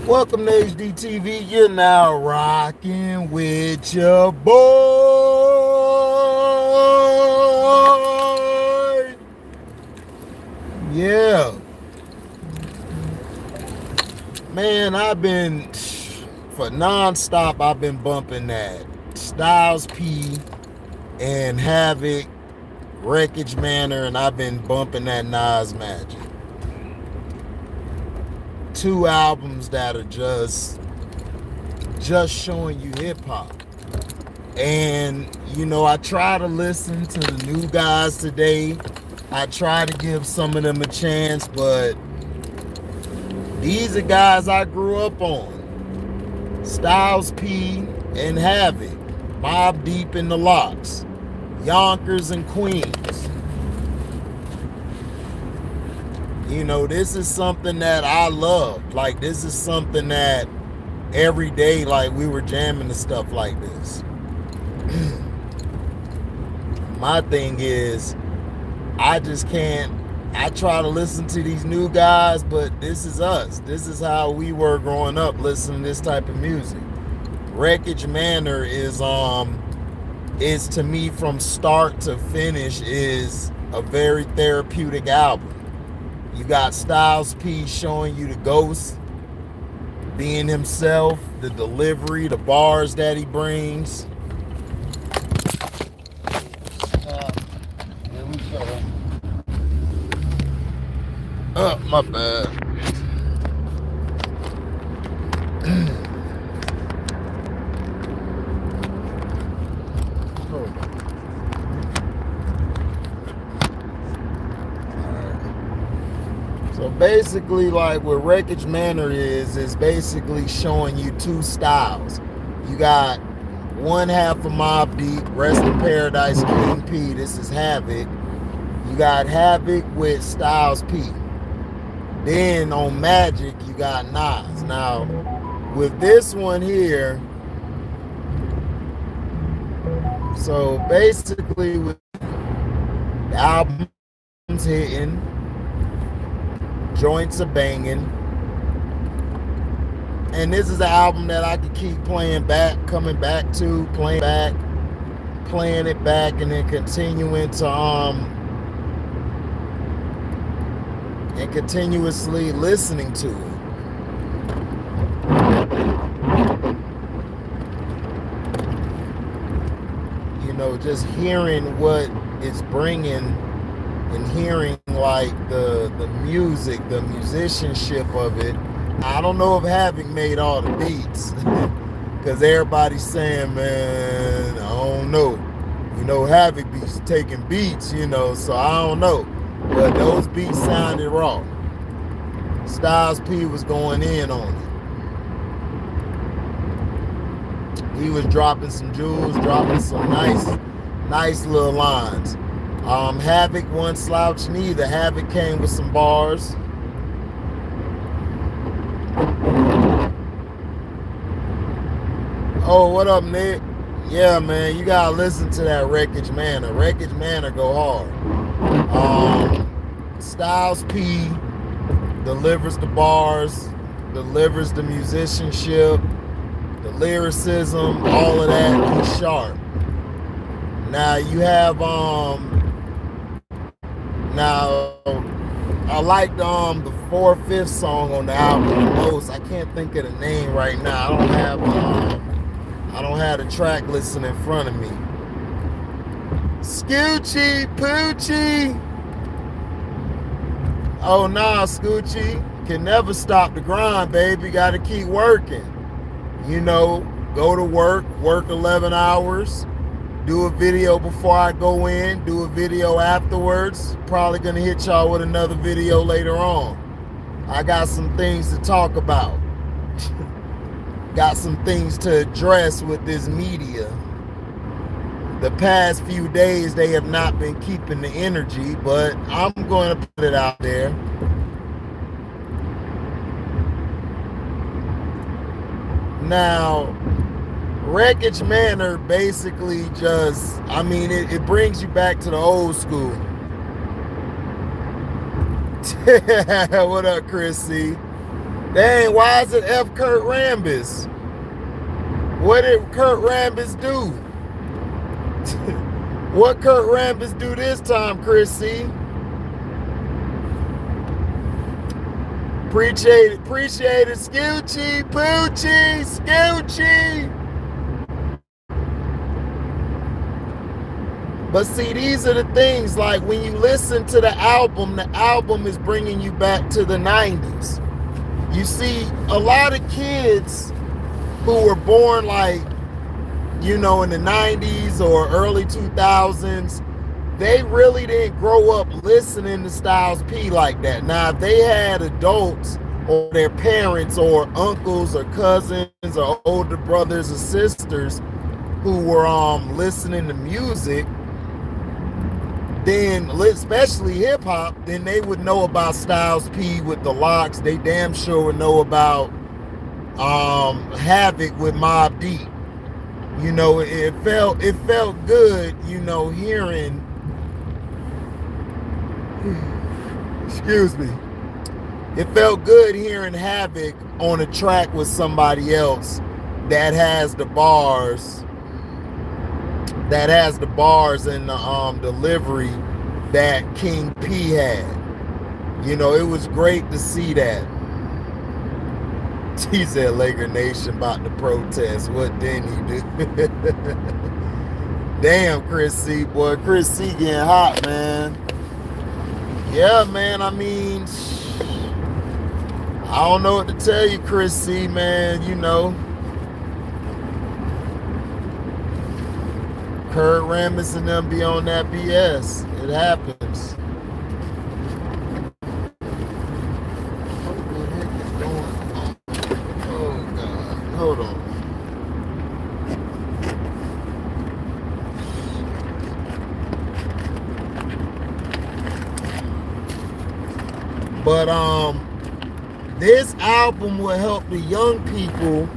Welcome to HDTV. You're now rocking with your boy. Yeah. Man, for nonstop, I've been bumping that Styles P and Havoc, Wreckage Manor, and I've been bumping that Nas Magic. Two albums that are just showing you hip hop. And I try to listen to the new guys today. I try to give some of them a chance, but these are guys I grew up on. Styles P and Havoc, Mobb Deep and the Locks, Yonkers and Queens. This is something that I love. Like, this is something that every day, like, we were jamming to stuff like this. My thing is, I just can't. I try to listen to these new guys, but this is us. This is how we were growing up, listening to this type of music. Wreckage Manor is to me, from start to finish, is a very therapeutic album. You got Styles P showing you the ghost, being himself, the delivery, the bars that he brings. Here we go. Oh, my bad. So basically, like, what Wreckage Manor is basically showing you two styles. You got one half of Mobb Deep, Rest in Paradise, King P. This is Havoc. You got Havoc with Styles P. Then on Magic, you got Nas. Now, with this one here, so basically, with the album's hitting, joints are banging, and this is an album that I could keep playing back, coming back to, playing it back, and then continuing to and continuously listening to it. Just hearing what it's bringing, and hearing, like, the music, the musicianship of it. I don't know if Havoc made all the beats, because everybody's saying, man, I don't know. Havoc be taking beats, so I don't know. But those beats sounded raw. Styles P was going in on it. He was dropping some jewels, dropping some nice little lines. Havoc wasn't slouching either. Havoc came with some bars. Oh, what up, Nick? Yeah, man, you gotta listen to that Wreckage Manor. Wreckage Manor go hard. Styles P delivers the bars, delivers the musicianship, the lyricism, all of that. He's sharp. Now you have now I like the 4th, 5th song on the album the most. I can't think of the name right now. I don't have the track listing in front of me. Scoochie Poochie. Oh nah, Scoochie. Can never stop the grind, baby. Gotta keep working. Go to work 11 hours. Do a video before I go in, do a video afterwards. Probably gonna hit y'all with another video later on. I got some things to talk about. Got some things to address with this media. The past few days, they have not been keeping the energy, but I'm going to put it out there. Now, Wreckage Manor basically just, it brings you back to the old school. What up, Chris C? Dang, why is it F Kurt Rambis? What did Kurt Rambis do? What Kurt Rambis do this time, Chris C? Appreciate it. Scoochie, Poochie, Scoochie. But see, these are the things, like when you listen to the album is bringing you back to the 90s. You see, a lot of kids who were born like, in the 90s or early 2000s, they really didn't grow up listening to Styles P like that. Now, if they had adults or their parents or uncles or cousins or older brothers or sisters who were listening to music, then especially hip hop, then they would know about Styles P with the Locks. They damn sure would know about Havoc with Mobb Deep. It felt good, hearing. Excuse me. It felt good hearing Havoc on a track with somebody else that has the bars. That has the bars and the delivery that King P had. It was great to see that. He said Laker Nation about to protest. What didn't he do? Damn, Chris C, boy. Chris C getting hot, man. Yeah, man, I mean, I don't know what to tell you, Chris C, man, Kurt Rambis and them be on that BS. It happens. What the heck is going on? Oh, God. Hold on. But this album will help the young people,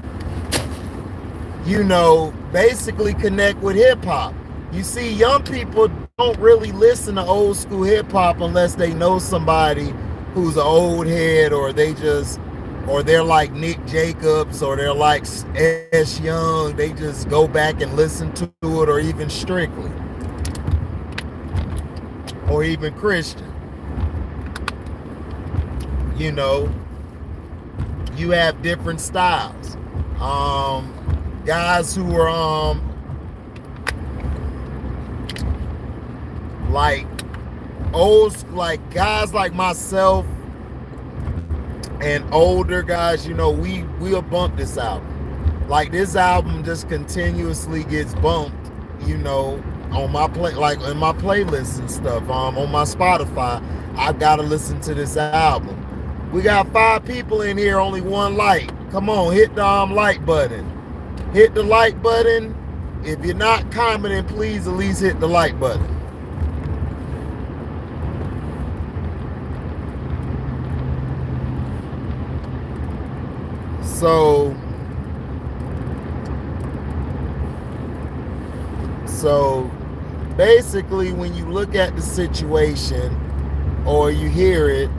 basically connect with hip hop. You see, young people don't really listen to old school hip hop unless they know somebody who's an old head, or they're like Nick Jacobs, or they're like S. Young. They just go back and listen to it, or even Strictly, or even Christian. You have different styles. Guys who are like guys like myself and older guys, we'll bump this album. Like, this album just continuously gets bumped, on my in my playlists and stuff. On my Spotify, I gotta listen to this album. We got 5 people in here, only 1 like. Come on, hit the like button. Hit the like button. If you're not commenting, please at least hit the like button. So basically, when you look at the situation or you hear it,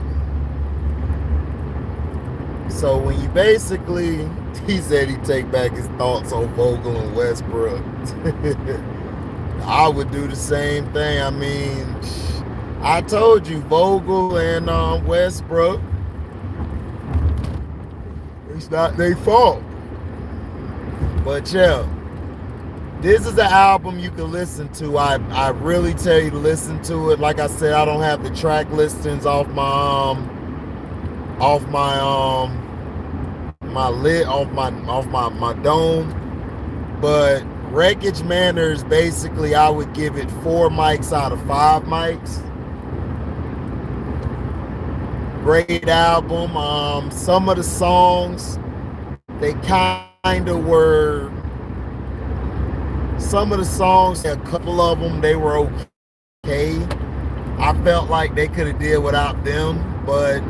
so when you basically, he said he'd take back his thoughts on Vogel and Westbrook. I would do the same thing. I mean, I told you, Vogel and Westbrook, it's not their fault. But yeah, this is an album you can listen to. I really tell you to listen to it. Like I said, I don't have the track listings off my dome, but Wreckage Manners, basically I would give it 4 mics out of 5 mics. Great album. Some of the songs, they kind of were, some of the songs, a couple of them, they were okay. I felt like they could have did without them, but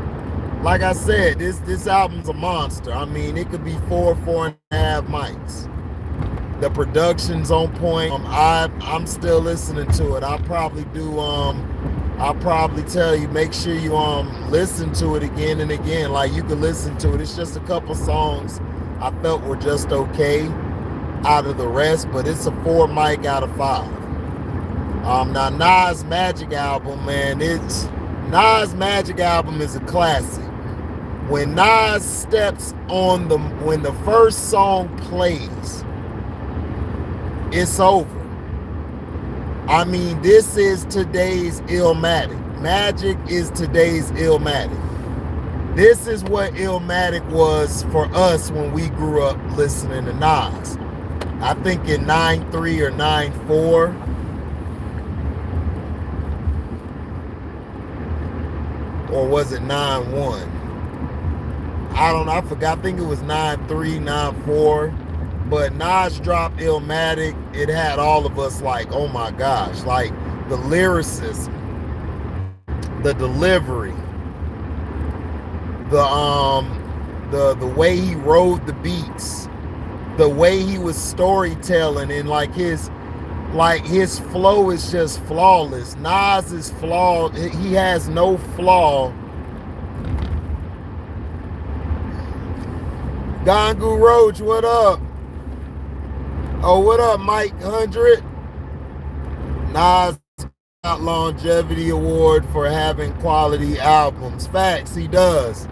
like I said, this album's a monster. I mean, it could be 4.5 mics. The production's on point. I'm still listening to it. I'll probably do I'll probably tell you, make sure you listen to it again and again. Like, you can listen to it. It's just a couple songs I felt were just okay out of the rest, but it's a 4 mic out of 5. Now Nas Magic album, man, Nas Magic album is a classic. When Nas steps on when the first song plays, it's over. I mean, this is today's Illmatic. Magic is today's Illmatic. This is what Illmatic was for us when we grew up listening to Nas. I think in 9.3 or 9.4. Or was it 9.1? I don't know. I forgot. I think it was 9.3, 9.4. But Nas dropped Illmatic. It had all of us like, oh my gosh. Like, the lyricism, the delivery, the way he rode the beats, the way he was storytelling, and like his flow is just flawless. Nas is flawed. He has no flaw. Gangu Roach, what up? Oh, what up, Mike 100? Nas got longevity award for having quality albums. Facts, he does.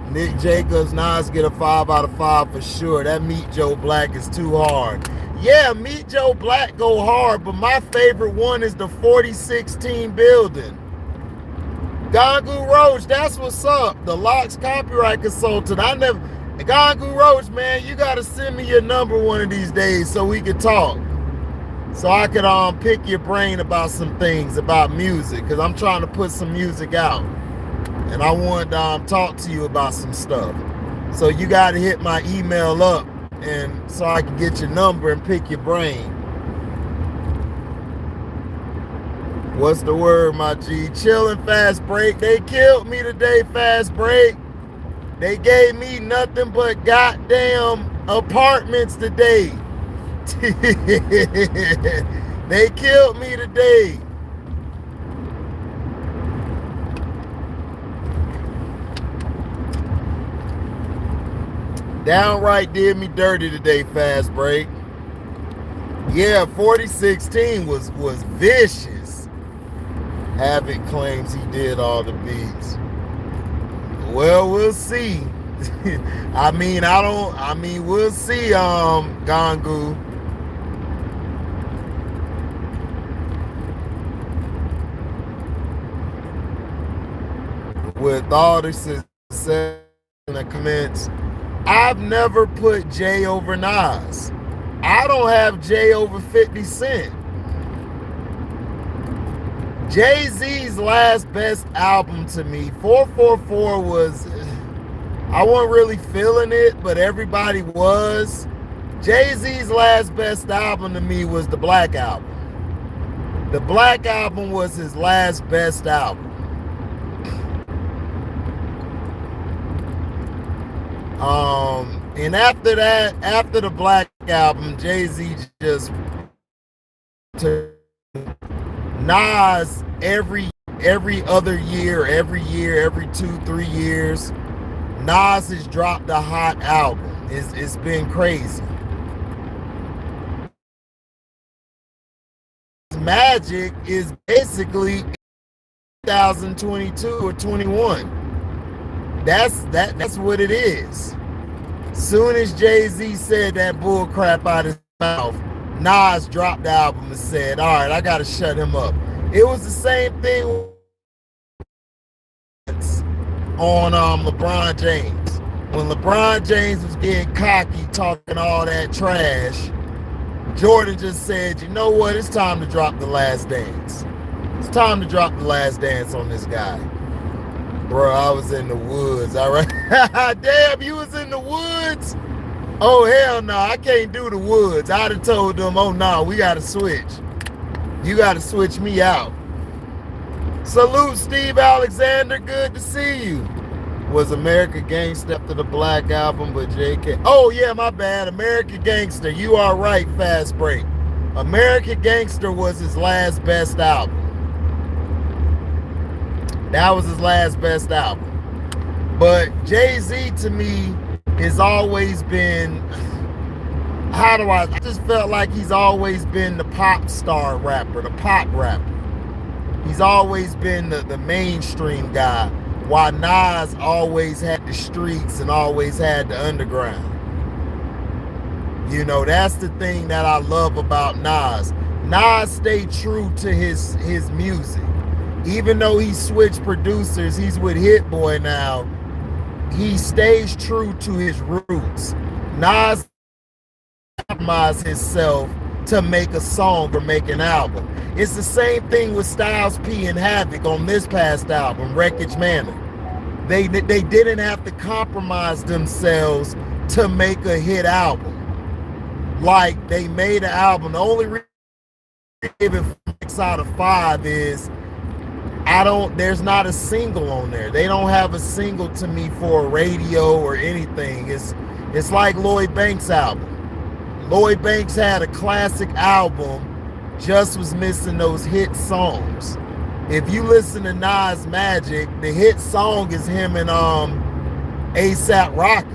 Nick Jacobs, Nas get a 5 out of 5 for sure. That Meet Joe Black is too hard. Yeah, Meet Joe Black go hard, but my favorite one is the 4016 building. Gangu Roach, that's what's up. The Locks copyright consultant. Gangu Roach, man, you gotta send me your number one of these days so we can talk. So I could pick your brain about some things about music, because I'm trying to put some music out. And I want to talk to you about some stuff. So you gotta hit my email up, and so I can get your number and pick your brain. What's the word, my G? Chillin' Fast Break. They killed me today, Fast Break. They gave me nothing but goddamn apartments today. They killed me today. Downright did me dirty today, Fast Break. Yeah, 4016 was vicious. Havoc claims he did all the beats. Well, we'll see. We'll see, Gangu. With all the success in the comments, I've never put Jay over Nas. I don't have Jay over 50 Cent. Jay-Z's last best album to me, 444 was, I wasn't really feeling it, but everybody was. Jay-Z's last best album to me was the Black Album. The Black Album was his last best album. And after that, after the Black Album, Jay-Z just took Nas every other year, every 2-3 years, Nas has dropped a hot album. It's been crazy. Magic is basically 2022 or 21. That's what it is. Soon as Jay-Z said that bull crap out of his mouth, Nas dropped the album and said, all right, I gotta shut him up. It was the same thing on LeBron James. When LeBron James was getting cocky, talking all that trash, Jordan just said, you know what, it's time to drop The Last Dance. It's time to drop The Last Dance on this guy. Bro, I was in the woods, all right? Damn, you was in the woods? Oh, hell no, I can't do the woods. I'd have told them, oh, no, we got to switch. You got to switch me out. Salute, Steve Alexander. Good to see you. Was America Gangster after the Black Album, but JK. Oh, yeah, my bad. America Gangster. You are right, Fast Break. America Gangster was his last best album. That was his last best album. But Jay-Z to me has always been, I just felt like he's always been the pop star rapper, the pop rapper. He's always been the mainstream guy, while Nas always had the streets and always had the underground. You know, that's the thing that I love about Nas. Nas stayed true to his music. Even though he switched producers, he's with Hit Boy now, he stays true to his roots. Nas compromised himself to make a song or make an album. It's the same thing with Styles P and Havoc on this past album, Wreckage Manor. They didn't have to compromise themselves to make a hit album. Like, they made an album. The only reason they give it 6 out of 5 is there's not a single on there. They don't have a single to me for a radio or anything. It's like Lloyd Banks' album. Lloyd Banks had a classic album, just was missing those hit songs. If you listen to Nas Magic, the hit song is him and A$AP Rocky.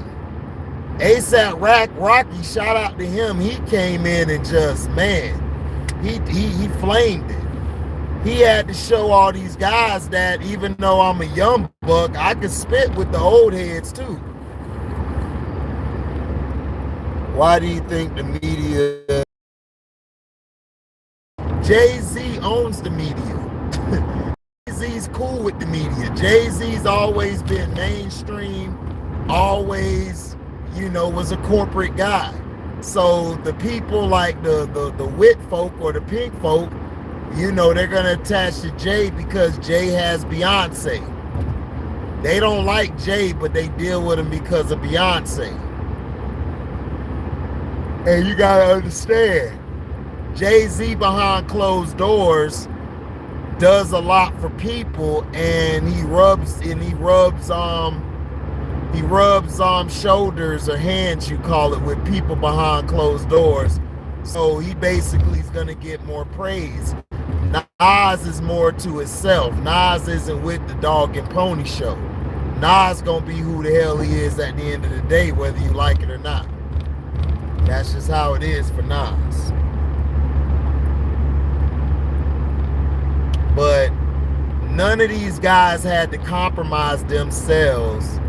A$AP Rocky, shout out to him. He came in and just, man, he flamed it. He had to show all these guys that even though I'm a young buck, I can spit with the old heads too. Why do you think the media? Jay-Z owns the media. Jay-Z's cool with the media. Jay-Z's always been mainstream, always, was a corporate guy. So the people like the wit folk or the pink folk, they're gonna attach to Jay because Jay has Beyonce. They don't like Jay, but they deal with him because of Beyonce. And you gotta understand, Jay-Z behind closed doors does a lot for people, and he rubs shoulders or hands, you call it, with people behind closed doors. So he basically is gonna get more praise. Nas is more to himself. Nas isn't with the dog and pony show. Nas gonna be who the hell he is at the end of the day, whether you like it or not. That's just how it is for Nas. But none of these guys had to compromise themselves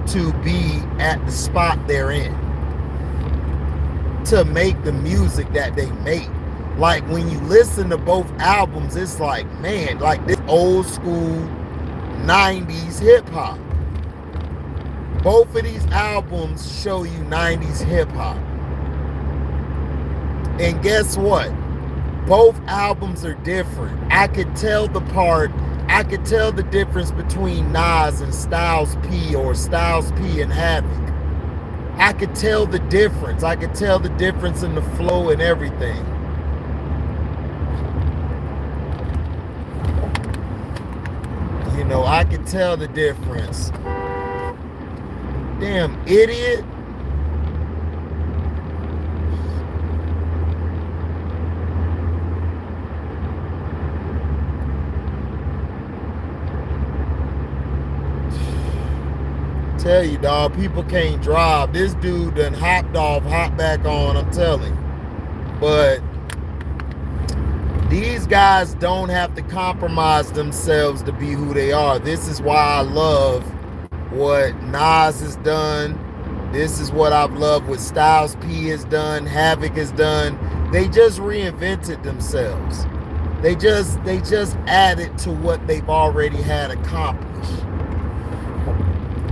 to be at the spot they're in, to make the music that they make. Like, when you listen to both albums, it's like, man, like this old school 90s hip hop. Both of these albums show you 90s hip hop. And guess what? Both albums are different. I could tell the difference between Nas and Styles P, or Styles P and Havoc. I could tell the difference. I could tell the difference in the flow and everything. I could tell the difference. Damn idiot. Tell you, dog, people can't drive. This dude done hopped off, hopped back on, I'm telling you. But these guys don't have to compromise themselves to be who they are. This is why I love what Nas has done. This is what I've loved what Styles P has done, Havoc has done. They just reinvented themselves. They just added to what they've already had accomplished.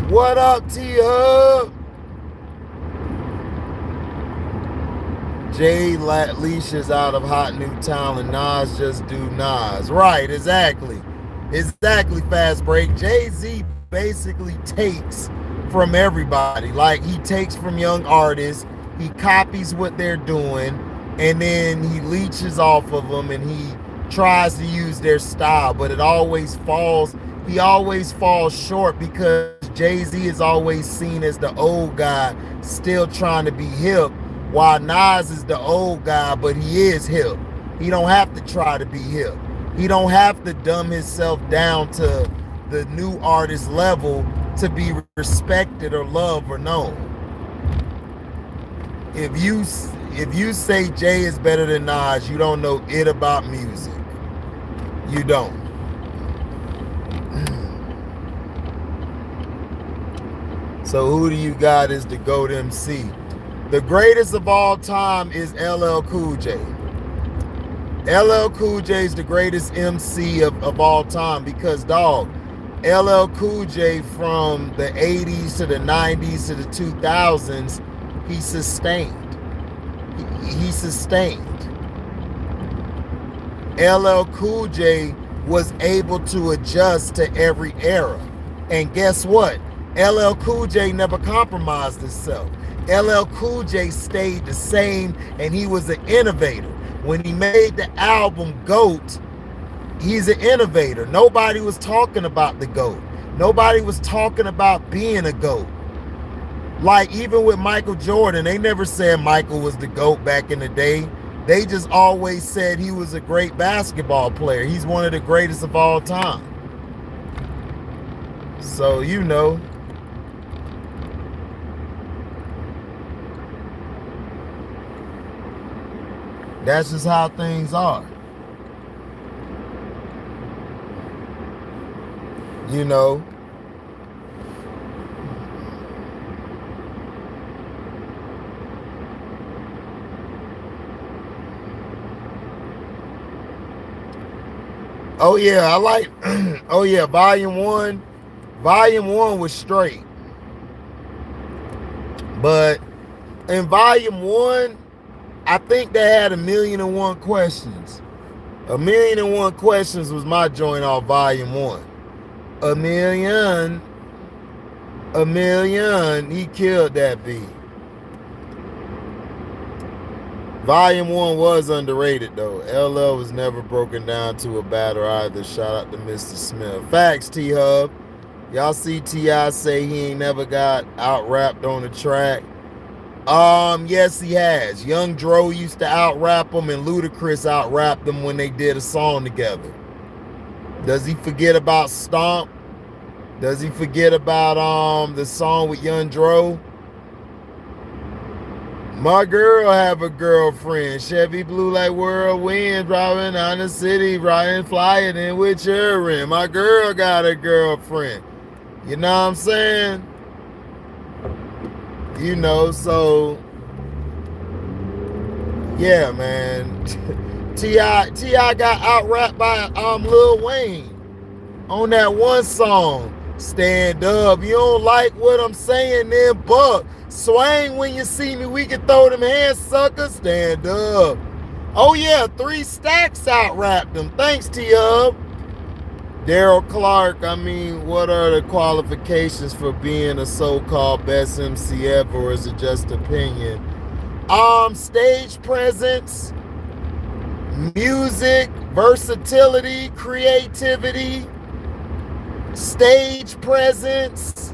What up, T-Hub? Jay leashes out of hot new talent. Nas just do Nas. Right, exactly. Exactly, Fast Break. Jay-Z basically takes from everybody. Like, he takes from young artists, he copies what they're doing, and then he leeches off of them, and he tries to use their style, but he always falls short because Jay-Z is always seen as the old guy still trying to be hip, while Nas is the old guy, but he is hip. He don't have to try to be hip. He don't have to dumb himself down to the new artist level to be respected or loved or known. If you say Jay is better than Nas, you don't know it about music. You don't. So who do you got as the GOAT MC? The greatest of all time is LL Cool J. LL Cool J is the greatest MC of all time because, dog, LL Cool J from the 80s to the 90s to the 2000s, he sustained. He sustained. LL Cool J was able to adjust to every era. And guess what? LL Cool J never compromised himself. LL Cool J stayed the same, and he was an innovator. When he made the album GOAT, he's an innovator. Nobody was talking about the GOAT. Nobody was talking about being a GOAT. Like even with Michael Jordan, they never said Michael was the GOAT back in the day. They just always said he was a great basketball player. He's one of the greatest of all time. So, you know. That's just how things are. You know. Oh yeah, I like oh yeah, volume one was straight. But in volume one, I think they had 1,000,001 questions. 1,000,001 questions was my joint off volume one. A million, he killed that beat. Volume one was underrated though. LL was never broken down to a battle either. Shout out to Mr. Smith. Facts, T-Hub. Y'all see T.I. say he ain't never got out-rapped on the track. Yes, he has. Young Dro used to out-rap him, and Ludacris out-rapped him when they did a song together. Does he forget about Stomp? Does he forget about the song with Young Dro? My girl have a girlfriend. Chevy blue like whirlwind, driving down the city, riding, flying in with children. My girl got a girlfriend. You know what I'm saying? You know, so yeah, man. T.I. got out-rapped by Lil Wayne on that one song. Stand up. You don't like what I'm saying, then buck. Swing when you see me. We can throw them hands, suckers. Stand up. Oh yeah, 3 Stacks out-rapped them. Thanks, T-Hub. Daryl Clark, I mean, what are the qualifications for being a so-called best MC ever, or is it just opinion? Stage presence, music, versatility, creativity, stage presence.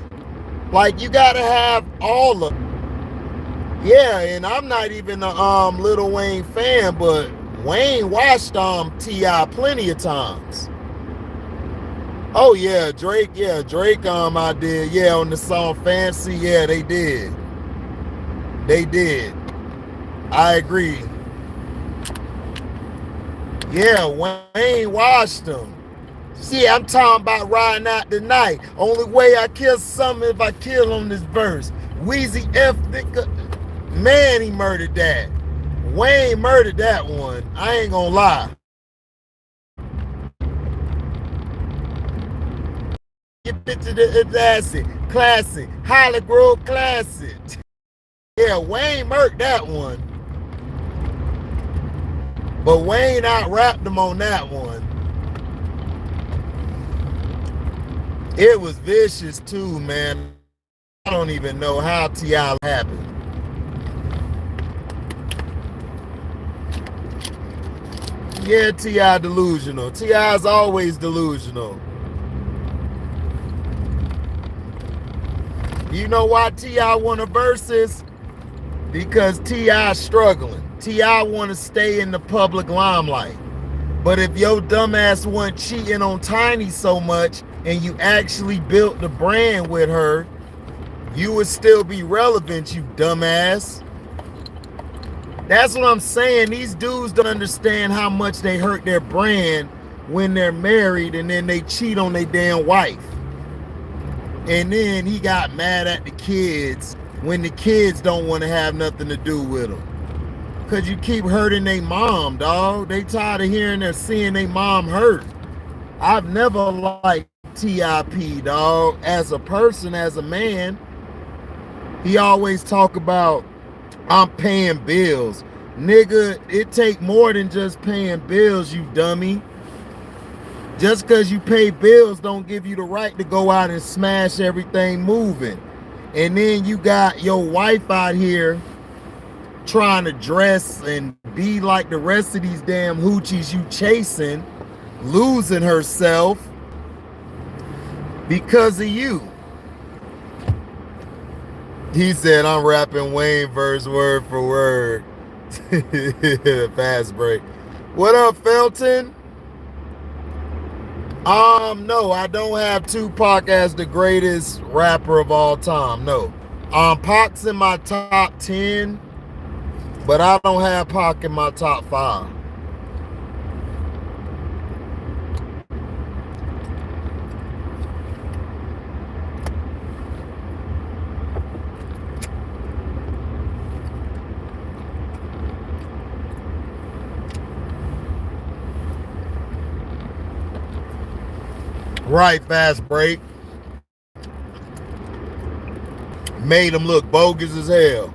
Like, you gotta have all of them. Yeah, and I'm not even a Lil Wayne fan, but Wayne watched T.I. plenty of times. Oh yeah, Drake, I did, yeah, on the song Fancy, yeah, they did. I agree. Yeah, Wayne watched them. See, I'm talking about riding out the night. Only way I kill something if I kill on this verse. Weezy F, man, he murdered that. Wayne murdered that one. I ain't gonna lie. Get bitch to the classic, Holly Grove classic. Yeah, Wayne murked that one. But Wayne out-rapped him on that one. It was vicious too, man. I don't even know how T.I. happened. Yeah, T.I. delusional. T.I.'s always delusional. You know why T.I. won a versus? Because T.I. struggling. T.I. want to stay in the public limelight. But if your dumbass wasn't cheating on Tiny so much, and you actually built the brand with her, you would still be relevant, you dumbass. That's what I'm saying. These dudes don't understand how much they hurt their brand when they're married and then they cheat on their damn wife. And then he got mad at the kids when the kids don't want to have nothing to do with him. Cause you keep hurting their mom, dog. They tired of hearing or seeing their mom hurt. I've never liked TIP, dog. As a person, as a man, he always talk about I'm paying bills. Nigga, it take more than just paying bills, you dummy. Just because you pay bills don't give you the right to go out and smash everything moving. And then you got your wife out here trying to dress and be like the rest of these damn hoochies you chasing, losing herself because of you. He said, I'm rapping Wayne verse word for word. Fast break. What up, Felton? No, I don't have Tupac as the greatest rapper of all time. No. Pac's in my top 10, but I don't have Pac in my top 5. Right, fast break. Made him look bogus as hell.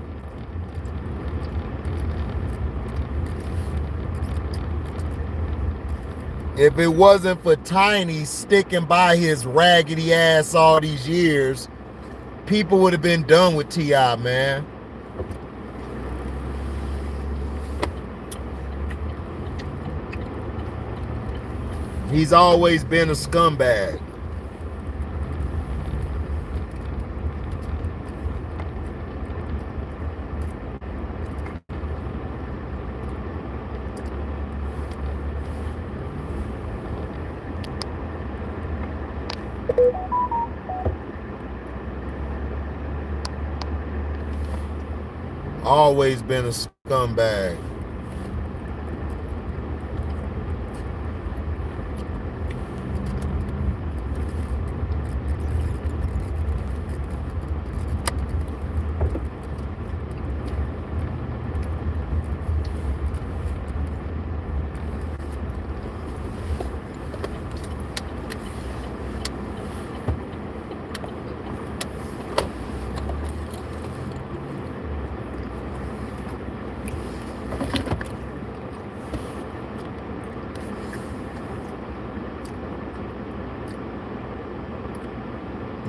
If it wasn't for Tiny sticking by his raggedy ass all these years, people would have been done with T.I., man. He's always been a scumbag. Always been a scumbag.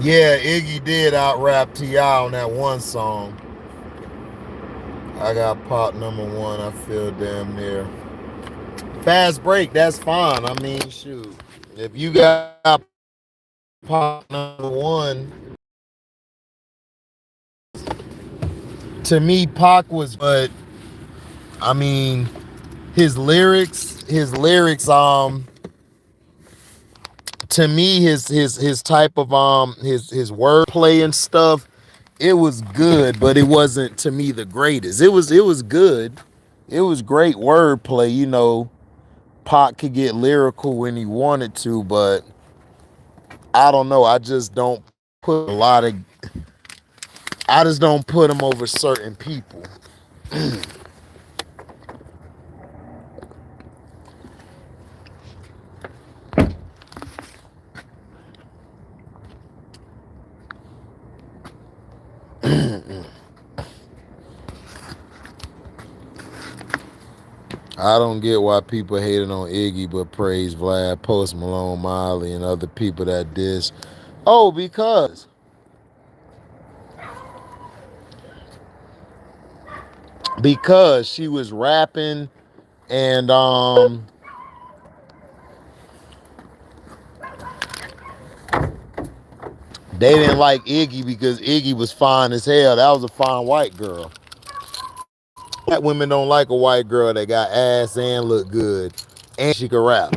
Yeah, Iggy did out-rap T.I. on that one song. I got Pop number 1, I feel damn near. Fast break, that's fine. I mean, shoot. If you got Pop number 1, to me, Pac was, but I mean, his lyrics, to me, his type of his wordplay and stuff, it was good, but it wasn't to me the greatest. It was good. It was great wordplay, you know. Pac could get lyrical when he wanted to, but I don't know. I just don't put a lot of. I just don't put him over certain people. I don't get why people hated on Iggy but praise Vlad, Post Malone, Miley, and other people that diss. Oh, because she was rapping and they didn't like Iggy because Iggy was fine as hell. That was a fine white girl. Black women don't like a white girl that got ass and look good and she can rap.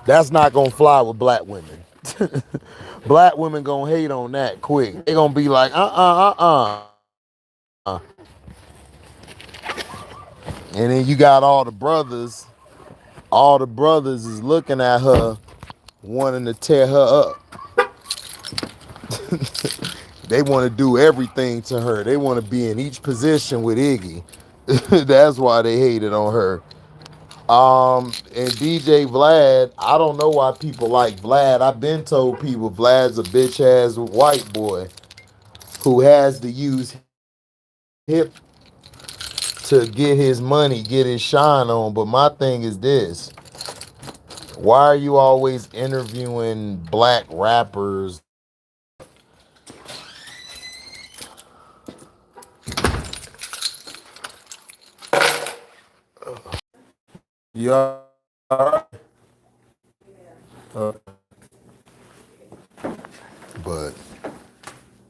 That's not gonna fly with black women. Black women gonna hate on that quick. They gonna be like, and then you got all the brothers is looking at her, wanting to tear her up. They want to do everything to her. They want to be in each position with Iggy. That's why they hated on her. And DJ Vlad, I don't know why people like Vlad. I've been told people Vlad's a bitch ass white boy who has to use hip to get his money, get his shine on. But my thing is this: why are you always interviewing black rappers? Yeah, but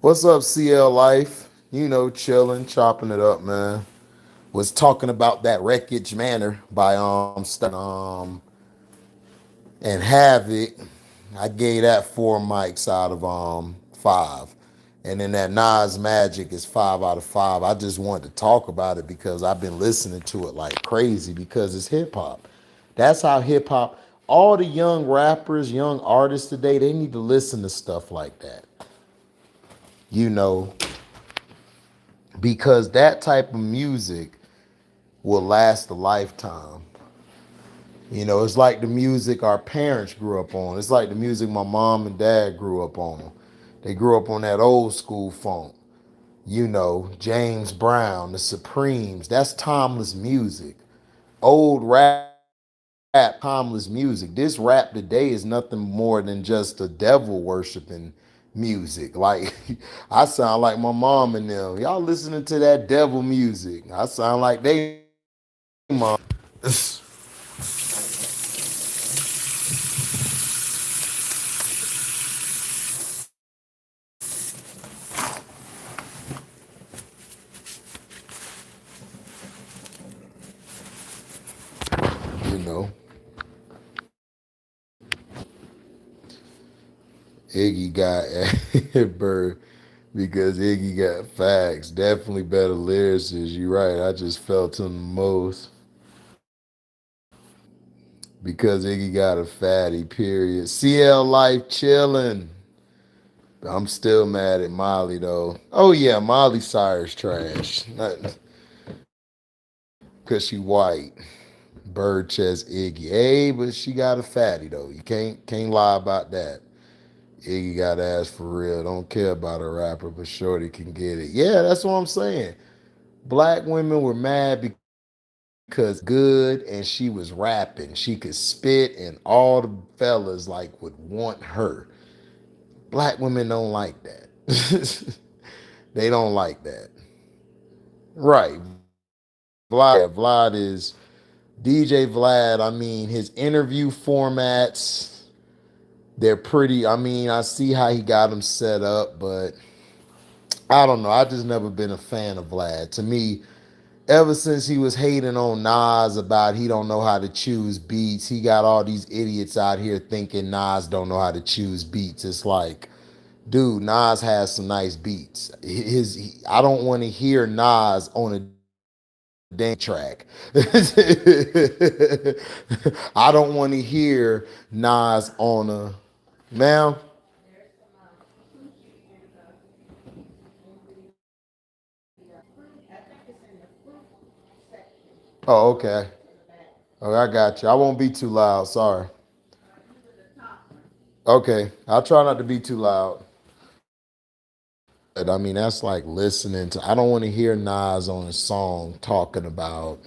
what's up, CL Life? You know, chilling, chopping it up, man. Was talking about that Wreckage Manor by and Havoc. I gave that 4 mics out of 5. And then that Nas Magic is 5 out of 5. I just wanted to talk about it because I've been listening to it like crazy because it's hip hop. That's how hip hop, all the young rappers, young artists today, they need to listen to stuff like that. You know, because that type of music will last a lifetime. You know, it's like the music our parents grew up on. It's like the music my mom and dad grew up on. They grew up on that old school funk. You know, James Brown, the Supremes. That's timeless music. Old rap, timeless music. This rap today is nothing more than just a devil worshiping music. Like, I sound like my mom and them. Y'all listening to that devil music. I sound like they mom. You know, Iggy got Bird because Iggy got facts. Definitely better lyricists. You're right. I just felt him the most because Iggy got a fatty. Period. CL Life chilling. I'm still mad at Molly though. Oh yeah, Molly Cyrus trash. Not because she white. Bird chest Iggy. Hey, but she got a fatty though. You can't lie about that. Iggy got ass for real. Don't care about a rapper, but Shorty can get it. Yeah, that's what I'm saying. Black women were mad because good and she was rapping. She could spit and all the fellas like would want her. Black women don't like that. They don't like that. Right. Vlad is DJ Vlad. I mean, his interview formats, they're pretty. I mean, I see how he got them set up, but I don't know. I just never been a fan of Vlad. To me, ever since he was hating on Nas about he don't know how to choose beats, he got all these idiots out here thinking Nas don't know how to choose beats. It's like, dude, Nas has some nice beats. I don't want to hear Nas on a dance track. I don't want to hear Nas on a ma'am. Oh, okay. Okay, I got you. I won't be too loud. Sorry. Okay, I'll try not to be too loud. But I mean, that's like listening to. I don't want to hear Nas on a song talking about.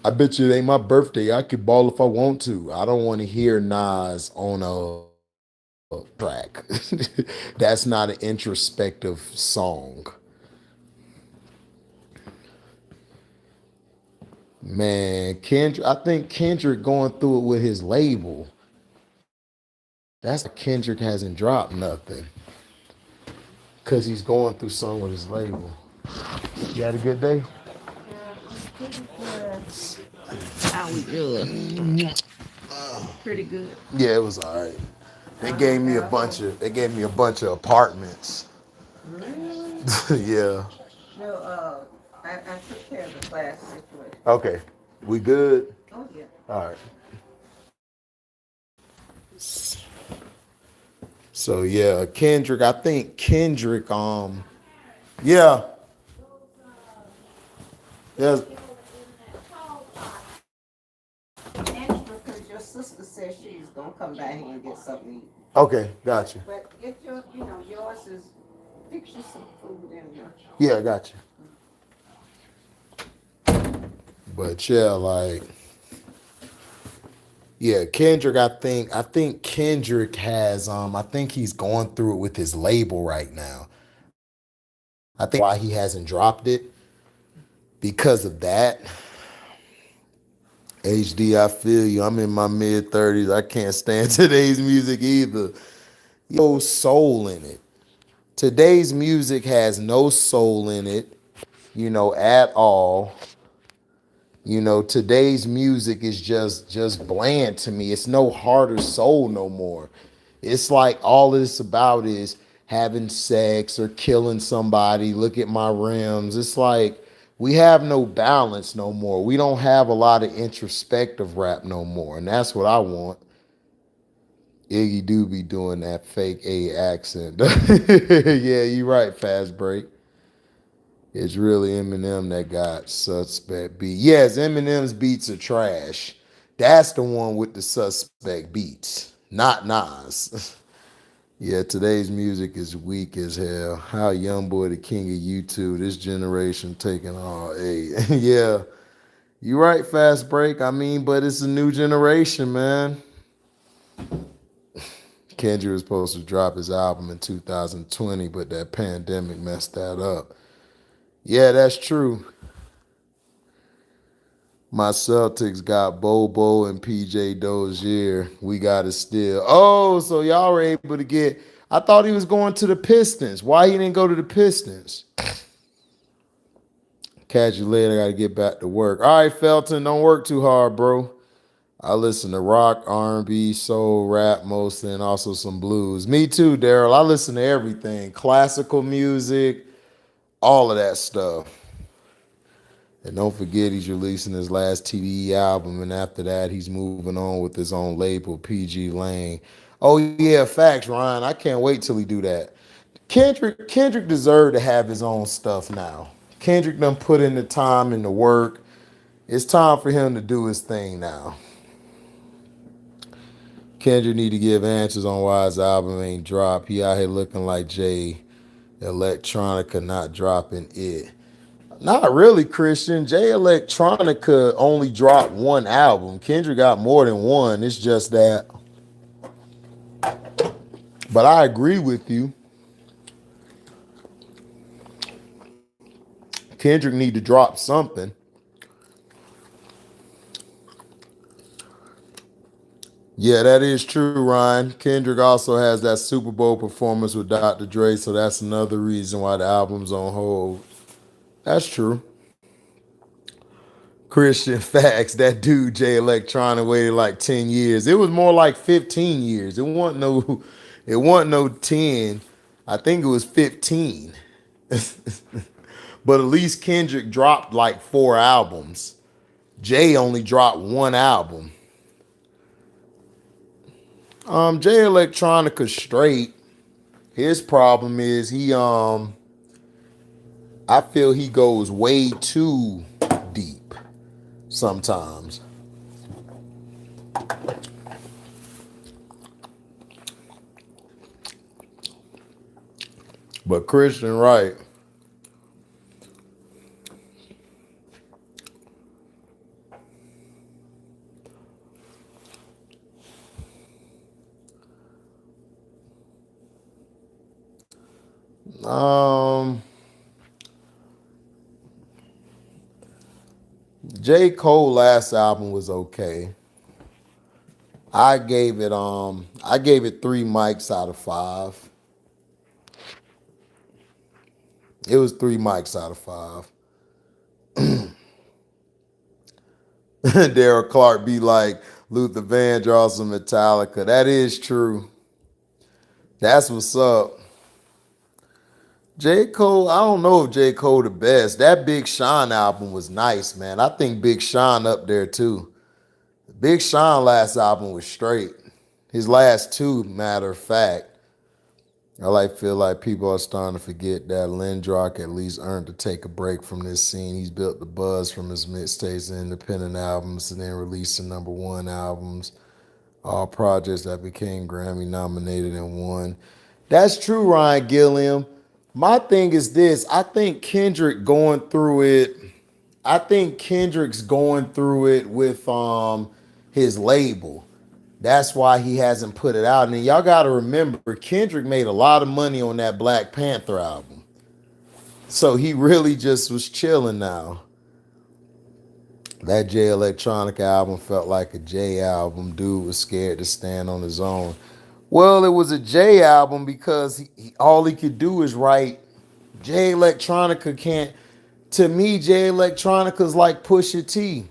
I bet you it ain't my birthday. I could ball if I want to. I don't want to hear Nas on a track. That's not an introspective song. Man, Kendrick. I think Kendrick going through it with his label. That's Kendrick hasn't dropped nothing because he's going through something with his label. You had a good day? How we doing? Pretty good. Yeah, it was all right. They gave me a bunch of apartments. Really? Yeah. No, I took care of the class situation. Okay. We good? Oh, yeah. All right. So yeah, Kendrick. I think Kendrick. Yeah. Yeah. Extra because your sister says she's going to come back here and get something to eat. Okay. Gotcha. But get yours is, fix you some food in there. Yeah. Gotcha. But yeah, like yeah, Kendrick. I think Kendrick has. I think he's going through it with his label right now. I think that's why he hasn't dropped it because of that. HD, I feel you. I'm in my mid 30s. I can't stand today's music either. No soul in it. Today's music has no soul in it, at all. Today's music is just bland to me. It's no heart or soul no more. It's like all it's about is having sex or killing somebody. Look at my rims. It's like we have no balance no more. We don't have a lot of introspective rap no more. And that's what I want. Iggy do be doing that fake A accent. Yeah, you right, Fast Break. It's really Eminem that got suspect beat. Yes, Eminem's beats are trash. That's the one with the suspect beats, not Nas. Yeah, today's music is weak as hell. How Youngboy the king of YouTube, this generation taking all eight. Yeah, you right, Fast Break. I mean, but it's a new generation, man. Kendrick was supposed to drop his album in 2020, but that pandemic messed that up. Yeah, that's true. My Celtics got Bobo and PJ Dozier. We got to steal. Oh, so y'all were able to get. I thought he was going to the Pistons. Why he didn't go to the Pistons? Catch you later. I got to get back to work. All right, Felton, don't work too hard, bro. I listen to rock, R&B, soul, rap mostly, and also some blues. Me too, Daryl. I listen to everything. Classical music, all of that stuff. And don't forget he's releasing his last TDE album, and after that he's moving on with his own label, PG Lane. Oh yeah, facts, Ryan. I can't wait till he do that. Kendrick deserved to have his own stuff now. Kendrick done put in the time and the work. It's time for him to do his thing now. Kendrick need to give answers on why his album ain't dropped. He out here looking like Jay Electronica not dropping it. Not really, Christian. Jay Electronica only dropped one album. Kendrick got more than one. It's just that. But I agree with you. Kendrick need to drop something. Yeah, that is true, Ryan. Kendrick also has that Super Bowl performance with Dr. Dre, so that's another reason why the album's on hold. That's true. Christian facts. That dude Jay Electronica waited like 10 years. It was more like 15 years. It wasn't no 10. I think it was 15. But at least Kendrick dropped like 4 albums. Jay only dropped one album. Jay Electronica straight. His problem is I feel he goes way too deep sometimes. But Christian, right. Um, J. Cole last album was okay. I gave it 3 mics out of 5. It was 3 mics out of 5. Daryl Clark be like Luther Vandross and Metallica. That is true. That's what's up. J. Cole, I don't know if J. Cole the best. That Big Sean album was nice, man. I think Big Sean up there too. Big Sean last album was straight. His last two, matter of fact. Feel like people are starting to forget that Lindrock at least earned to take a break from this scene. He's built the buzz from his mixtapes and independent albums and then releasing number one albums. All projects that became Grammy nominated and won. That's true, Ryan Gilliam. My thing is this. I think Kendrick going through it. I think Kendrick's going through it with his label. That's why he hasn't put it out. And y'all got to remember, Kendrick made a lot of money on that Black Panther album. So he really just was chilling now. That Jay Electronica album felt like a Jay album. Dude was scared to stand on his own. Well, it was a Jay album because all he could do is write. Jay Electronica can't. To me, Jay Electronica's like Pusha T.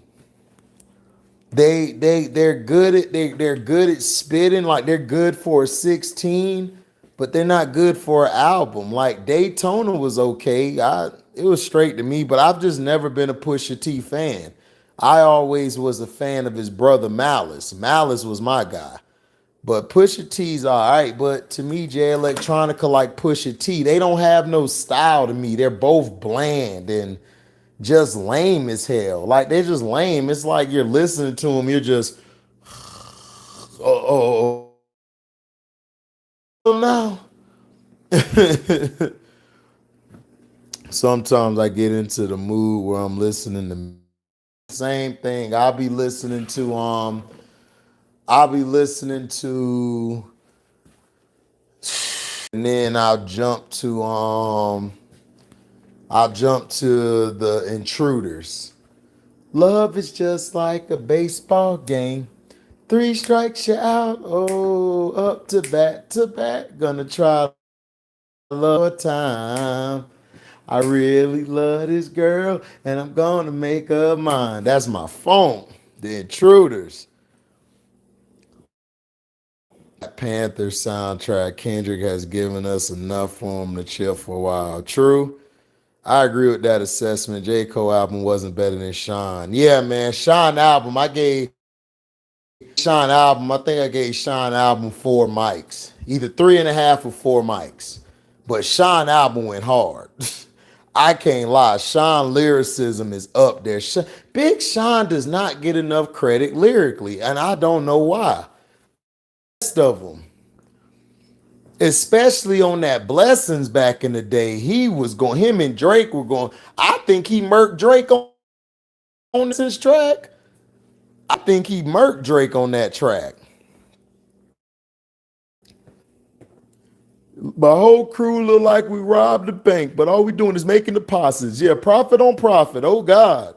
They're good at they're good at spitting, like they're good for a 16, but they're not good for an album. Like Daytona was okay. It was straight to me, but I've just never been a Pusha T fan. I always was a fan of his brother Malice. Malice was my guy. But Pusha T's all right. But to me, Jay Electronica like Pusha T, they don't have no style to me. They're both bland and just lame as hell. Like they're just lame. It's like you're listening to them. You're just oh now. Sometimes I get into the mood where I'm listening to same thing. I'll be listening to and then I'll jump to the Intruders. Love is just like a baseball game. Three strikes you out. Oh, up to bat. Gonna try love time. I really love this girl, and I'm gonna make her mine. That's my phone. The Intruders. Panther soundtrack. Kendrick has given us enough for him to chill for a while. True. I agree with that assessment. J. Cole album wasn't better than Sean. Yeah, man. I think I gave Sean album 4 mics. Either 3.5 or 4 mics. But Sean album went hard. I can't lie. Sean lyricism is up there. Big Sean does not get enough credit lyrically, and I don't know why. The rest of them, especially on that Blessings back in the day, him and Drake were going. I think he murked Drake on this track. I think he murked Drake on that track. My whole crew look like we robbed the bank, but all we doing is making deposits. Yeah, profit on profit. Oh God.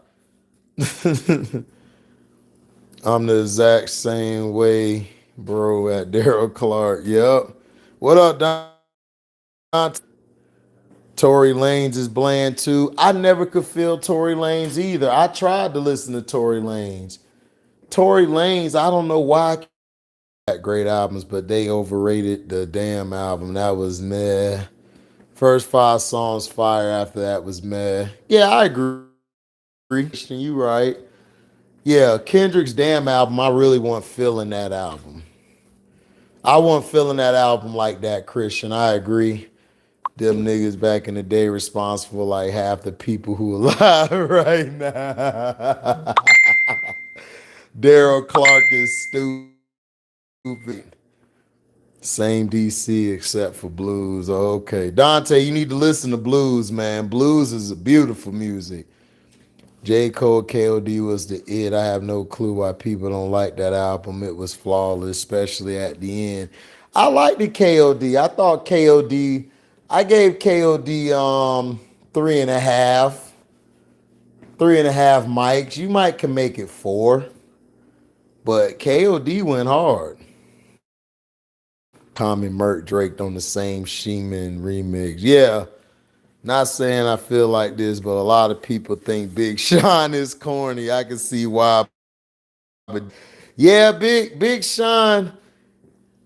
I'm the exact same way, bro, at Daryl Clark. Yep. What up, Don? Tory Lanez is bland too. I never could feel Tory Lanez either. I tried to listen to Tory Lanez. Tory Lanez, I don't know why great albums, but they overrated the damn album. That was meh. First 5 songs fire, after that was meh. Yeah, I agree. You right. Yeah, Kendrick's damn album, I really wasn't feeling that album. I wasn't feeling that album like that, Christian. I agree. Them niggas back in the day responsible like half the people who alive right now. Daryl Clark is stupid. Same DC except for blues. Okay. Dante, you need to listen to blues, man. Blues is a beautiful music. J. Cole KOD was the it. I have no clue why people don't like that album. It was flawless, especially at the end. I liked the KOD. I thought KOD, I gave KOD 3.5. 3.5 mics. You might can make it 4. But KOD went hard. Tommy Merck Drake on the same Sheeman remix. Yeah. Not saying I feel like this, but a lot of people think Big Sean is corny. I can see why. But yeah, Big Sean.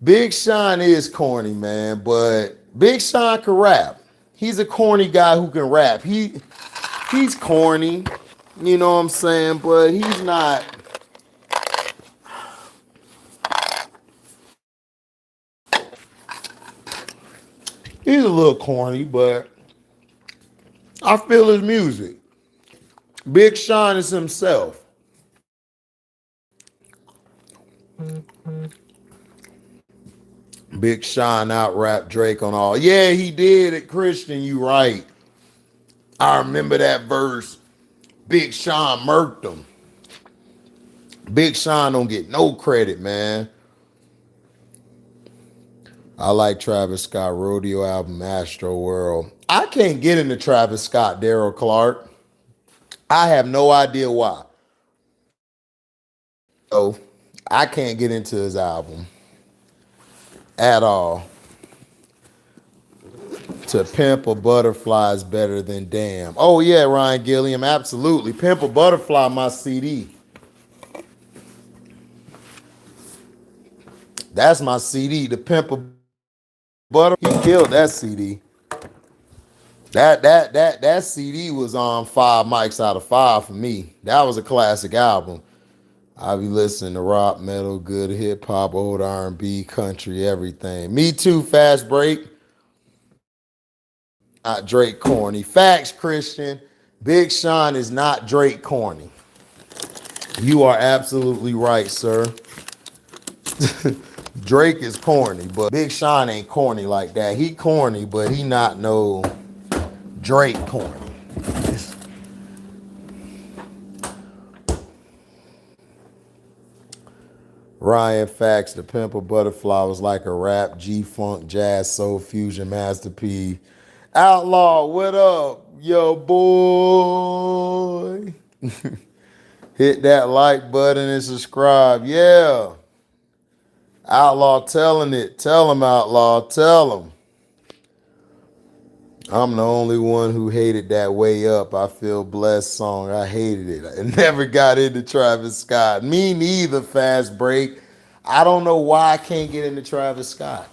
Big Sean is corny, man, but Big Sean can rap. He's a corny guy who can rap. He's corny, you know what I'm saying, but he's not. He's a little corny, but I feel his music. Big Sean is himself. Big Sean out rap Drake on all. Yeah, he did it, Christian. You right. I remember that verse. Big Sean murked him. Big Sean don't get no credit, man. I like Travis Scott Rodeo album, Astro World. I can't get into Travis Scott, Daryl Clark. I have no idea why. So I can't get into his album at all. To Pimp a Butterfly is better than Damn. Oh yeah, Ryan Gilliam, absolutely. Pimp a Butterfly, my CD. That's my CD. The Pimp a Butterfly. He killed that CD. That CD was on 5 mics out of 5 for me. That was a classic album. I be listening to rock, metal, good hip hop, old R&B, country, everything. Me too. Fast break. Not Drake corny. Facts, Christian. Big Sean is not Drake corny. You are absolutely right, sir. Drake is corny, but Big Sean ain't corny like that. He corny, but he not no Drake corny. Ryan Facts, The Pimp a Butterfly was like a rap, G-Funk, jazz, soul fusion masterpiece. Outlaw, what up, yo boy? Hit that like button and subscribe. Yeah. Outlaw telling it. Tell him, Outlaw. Tell him. I'm the only one who hated that Way Up, I Feel Blessed song. I hated it. I never got into Travis Scott. Me neither, Fast Break. I don't know why I can't get into Travis Scott.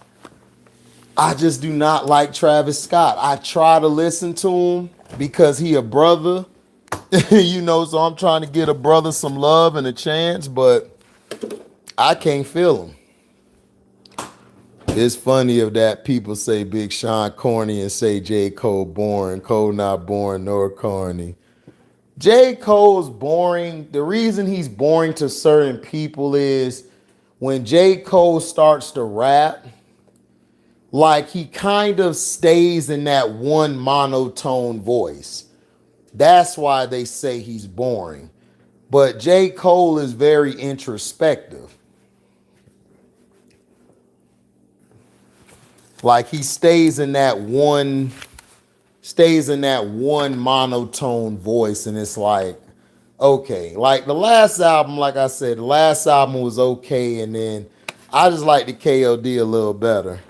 I just do not like Travis Scott. I try to listen to him because he a brother, you know, so I'm trying to get a brother some love and a chance, but I can't feel him. It's funny of that people say Big Sean corny and say J. Cole boring. Cole not boring nor corny. J. Cole's boring. The reason he's boring to certain people is when J. Cole starts to rap, like he kind of stays in that one monotone voice. That's why they say he's boring. But J. Cole is very introspective. Like he stays in that one monotone voice, and it's like, okay. Like the last album, like I said, the last album was okay, and then I just like the KOD a little better.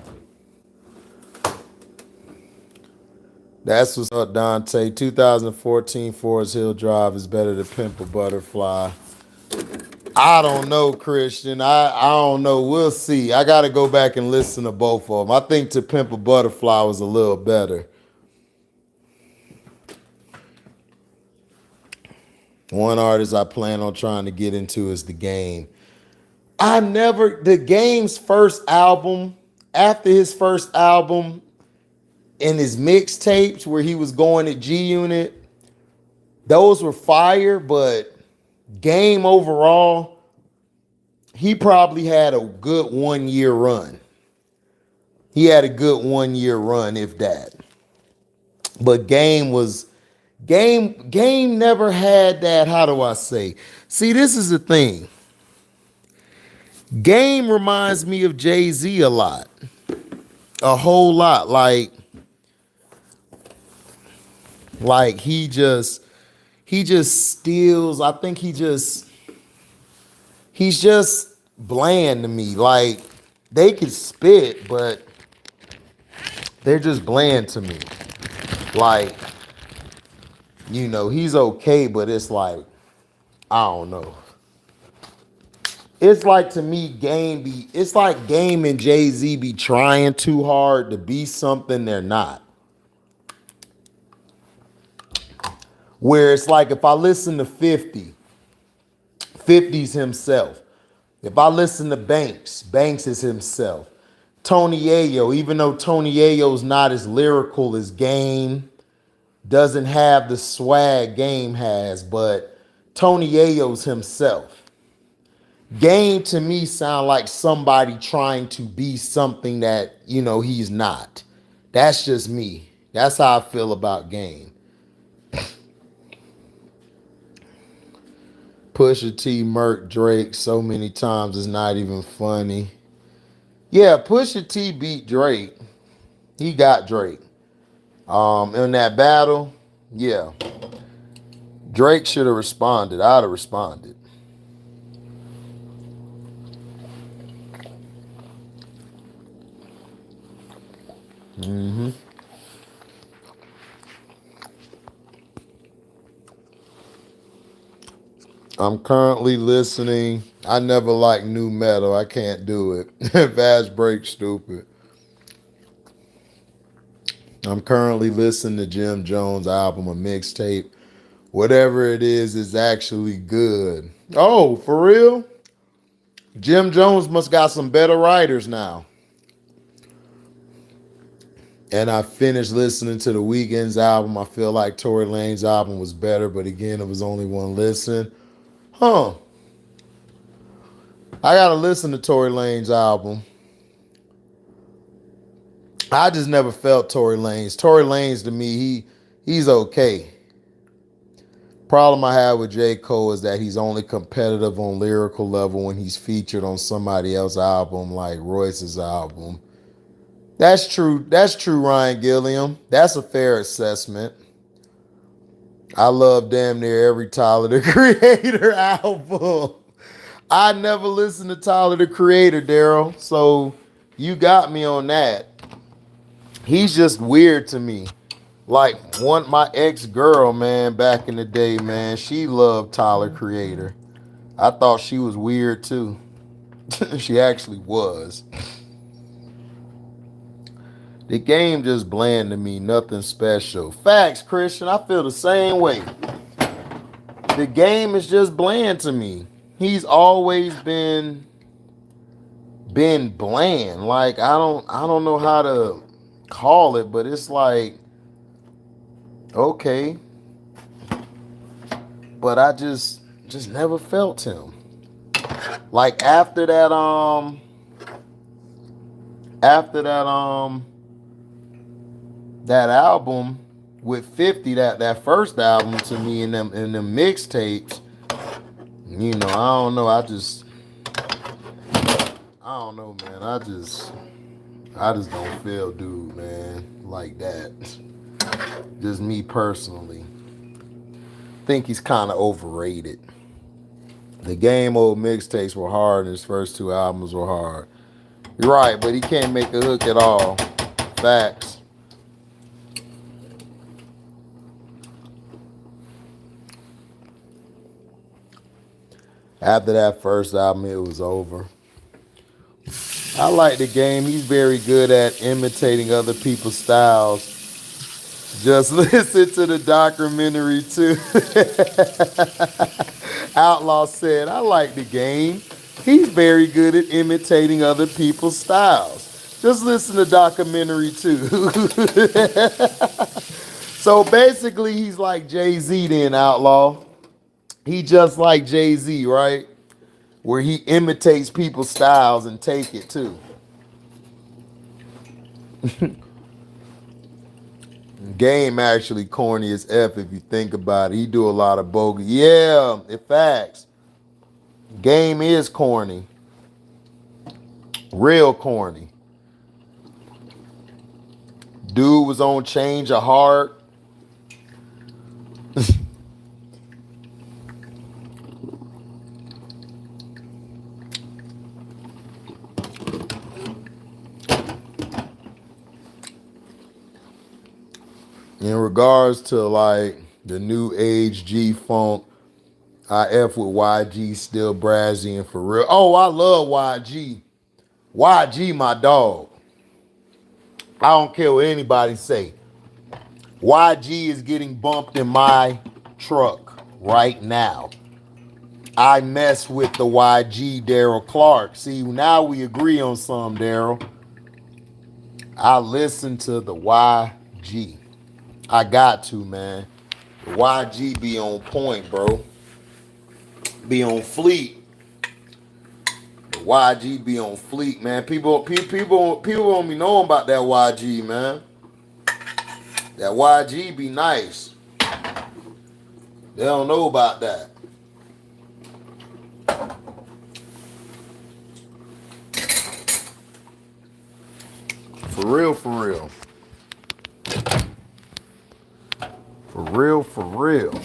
That's what's up, Dante. 2014 Forest Hill Drive is better than Pimp a Butterfly. I don't know, Christian. I don't know. We'll see. I got to go back and listen to both of them. I think To Pimp a Butterfly was a little better. One artist I plan on trying to get into is The Game. The Game's first album, after his first album and his mixtapes where he was going at G Unit, those were fire, but Game overall, he probably had a good 1 year run. He had a good 1 year run, if that. But Game never had that, how do I say? See, this is the thing. Game reminds me of Jay-Z a lot. A whole lot. Like he just steals. I think he's just bland to me. Like they can spit, but they're just bland to me. Like, you know, he's okay, but it's like, I don't know. it's like to me, it's like Game and Jay-Z be trying too hard to be something they're not. Where it's like if I listen to 50, 50's himself. If I listen to Banks, Banks is himself. Tony Ayo, even though Tony Ayo's not as lyrical as Game, doesn't have the swag Game has, but Tony Ayo's himself. Game to me sound like somebody trying to be something that, he's not. That's just me. That's how I feel about Game. Pusha T murked Drake so many times it's not even funny. Yeah, Pusha T beat Drake. He got Drake. In that battle, yeah. Drake should have responded. I'd have responded. I'm currently listening. I never liked new metal. I can't do it. Fast break, stupid. I'm currently listening to Jim Jones' album, a mixtape. Whatever it is actually good. Oh, for real? Jim Jones must got some better writers now. And I finished listening to The Weeknd's album. I feel like Tory Lanez's album was better, but again, it was only one listen. Huh. I gotta listen to Tory Lanez's album. I just never felt Tory Lanez. Tory Lanez to me, he's okay. Problem I have with J. Cole is that he's only competitive on lyrical level when he's featured on somebody else's album, like Royce's album. That's true. That's true, Ryan Gilliam. That's a fair assessment. I love damn near every Tyler the Creator album. I never listened to Tyler the Creator, Daryl. So you got me on that. He's just weird to me. Like my ex-girl, man, back in the day, man, she loved Tyler Creator. I thought she was weird too. She actually was. The game just bland to me, nothing special. Facts, Christian, I feel the same way. The game is just bland to me. He's always been bland. Like I don't know how to call it, but it's like, okay. But I just never felt him. Like after that that album with 50, that first album to me in them mixtapes, I don't know. I don't know, man. I just don't feel dude, man, like that. Just me personally. Think he's kind of overrated. The Game old mixtapes were hard and his first two albums were hard. You're right, but he can't make a hook at all. Facts. After that first album, it was over. I like the Game. He's very good at imitating other people's styles. Just listen to the documentary too. Outlaw said, I like the Game. He's very good at imitating other people's styles. Just listen to documentary too. So basically, he's like Jay-Z then, Outlaw. He just like Jay-Z, right? Where he imitates people's styles and take it too. Game actually corny as F if you think about it. He do a lot of bogus. Yeah, in facts. Game is corny. Real corny. Dude was on Change of Heart. In regards to like the new age G-Funk, I F with YG, still Brazzy and for real. Oh, I love YG. YG, my dog. I don't care what anybody say. YG is getting bumped in my truck right now. I mess with the YG, Daryl Clark. See, now we agree on some, Daryl. I listen to the YG. I got to, man. The YG be on point, bro. Be on fleet. The YG be on fleet, man. People don't be knowing about that YG, man. That YG be nice. They don't know about that. For real, for real. For real, for real.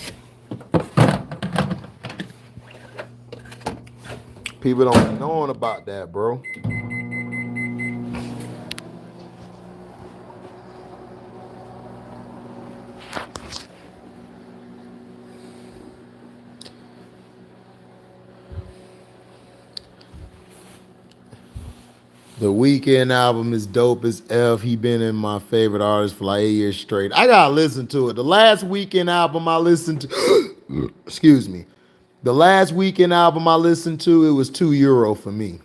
People don't be knowing about that, bro. The Weeknd album is dope as F. He been in my favorite artist for like 8 years straight. I gotta listen to it. The last Weeknd album I listened to, excuse me. The last Weeknd album I listened to, it was €2 for me.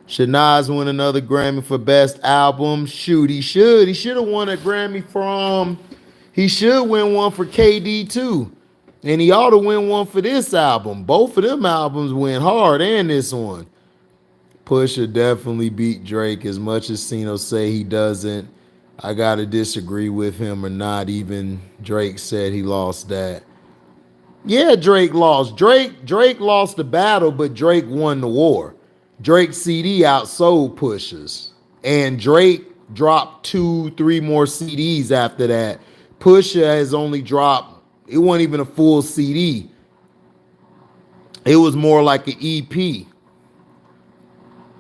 Should Nas win another Grammy for Best Album? Shoot, he should. He should have won a Grammy from. He should win one for KD too, and he ought to win one for this album. Both of them albums went hard, and this one. Pusha definitely beat Drake. As much as Cino say he doesn't, I gotta disagree with him or not. Even Drake said he lost that. Yeah, Drake lost. Drake lost the battle, but Drake won the war. Drake's CD outsold Pusha's, and Drake dropped 2, 3 more CDs after that. Pusha has only dropped. It wasn't even a full CD. It was more like an EP.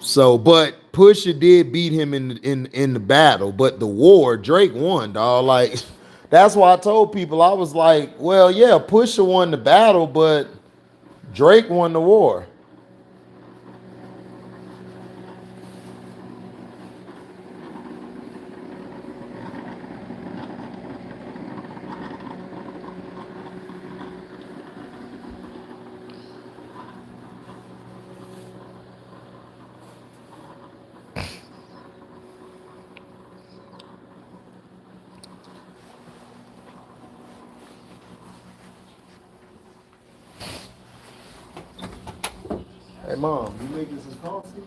So, but Pusha did beat him in the battle, but the war, Drake won, dog. Like, that's why I told people, I was like, well, yeah, Pusha won the battle, but Drake won the war. Hey, Mom, you making some coffee?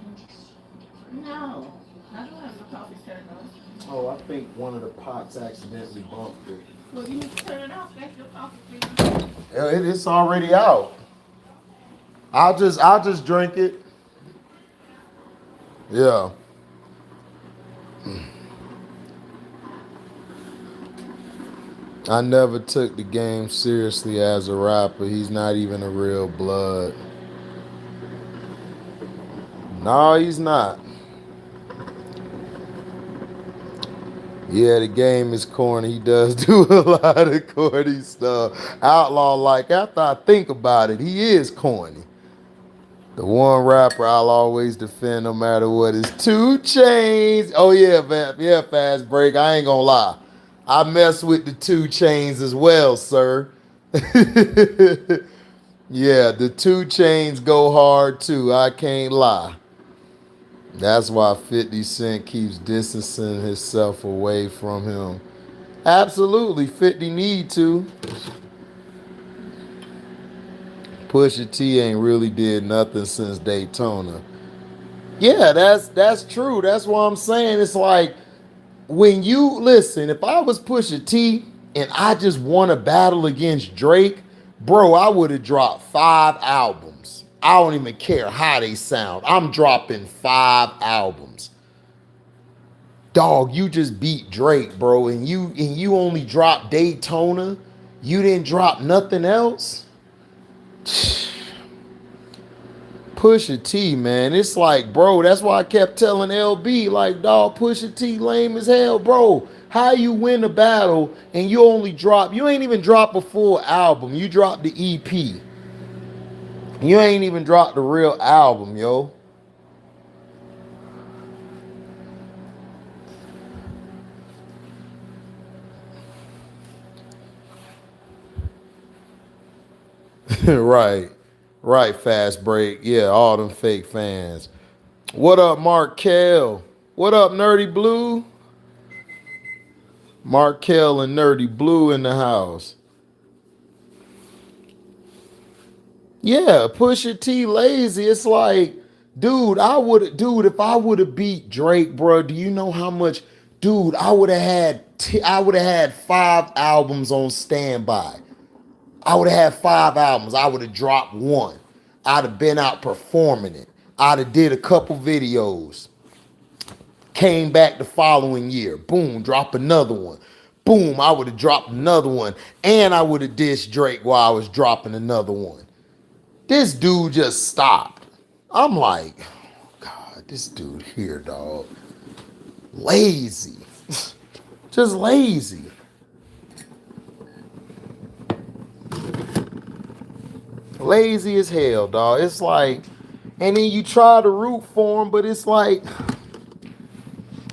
No, I don't have the coffee turned on. Oh, I think one of the pots accidentally bumped it. Well, you need to turn it off. That's your coffee, please. It's already out. I'll just drink it. Yeah. I never took the game seriously as a rapper. He's not even a real blood. No, he's not. Yeah, the game is corny. He does do a lot of corny stuff. Outlaw, like, after I think about it, he is corny. The one rapper I'll always defend no matter what is 2 Chainz. Oh, yeah, man. Yeah, Fast Break. I ain't gonna lie. I mess with the 2 Chainz as well, sir. Yeah, the 2 Chainz go hard too. I can't lie. That's why 50 Cent keeps distancing himself away from him. Absolutely, 50 need to. Pusha T ain't really did nothing since Daytona. Yeah, that's true. That's what I'm saying. It's like, when you listen, if I was Pusha T and I just won a battle against Drake, bro, I would have dropped 5 albums. I don't even care how they sound. I'm dropping 5 albums. Dog, you just beat Drake, bro, and you only dropped Daytona. You didn't drop nothing else. Pusha T, man, it's like, bro, that's why I kept telling LB, like, dog, Pusha T lame as hell, bro. How you win the battle and you ain't even drop a full album. You dropped the EP. You ain't even dropped the real album, yo. Right. Right, fast break. Yeah, all them fake fans. What up, Mark Kell? What up, Nerdy Blue? Mark Kell and Nerdy Blue in the house. Yeah, Pusha T lazy. It's like, dude, if I would have beat Drake, bro, do you know how much, dude, I would have had 5 albums on standby. I would have had 5 albums. I would have dropped one. I'd have been out performing it. I'd have did a couple videos. Came back the following year. Boom, drop another one. Boom, I would have dropped another one. And I would have dissed Drake while I was dropping another one. This dude just stopped. I'm like, oh God, this dude here, dog. Lazy. Just lazy. Lazy as hell, dog. It's like, and then you try to root for him, but it's like,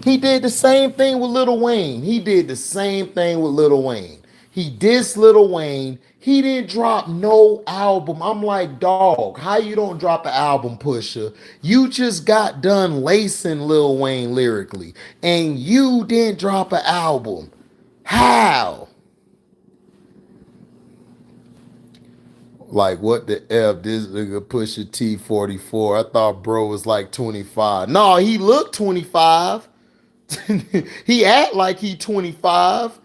he did the same thing with Lil Wayne. He did the same thing with Lil Wayne. He dissed Lil Wayne. He didn't drop no album. I'm like, dog, how you don't drop an album, Pusha? You just got done lacing Lil Wayne lyrically, and you didn't drop an album. How? Like, what the F? This nigga Pusha T 44. I thought bro was like 25. No, he looked 25. He act like he 25.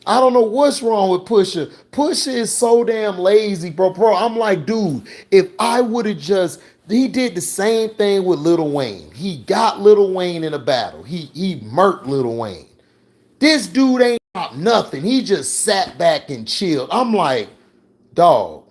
I don't know what's wrong with Pusha. Pusha is so damn lazy, bro. I'm like, dude, if I would have just, he did the same thing with Lil Wayne. He got Lil Wayne in a battle. He murked Lil Wayne. This dude ain't dropped nothing. He just sat back and chilled. I'm like, dog.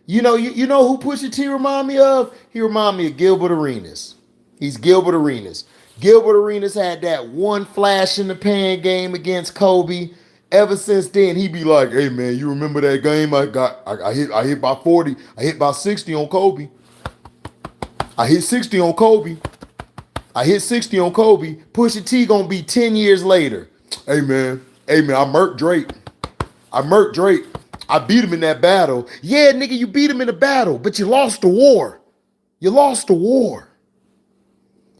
You know who Pusha T remind me of? He remind me of Gilbert Arenas. He's Gilbert Arenas. Gilbert Arenas had that one flash in the pan game against Kobe. Ever since then, he be like, "Hey man, you remember that game I hit by 40, I hit by 60 on Kobe. I hit 60 on Kobe. I hit 60 on Kobe. Pusha T gonna be 10 years later. Hey man, I murked Drake. I murked Drake. I beat him in that battle. Yeah, nigga, you beat him in the battle, but you lost the war. You lost the war.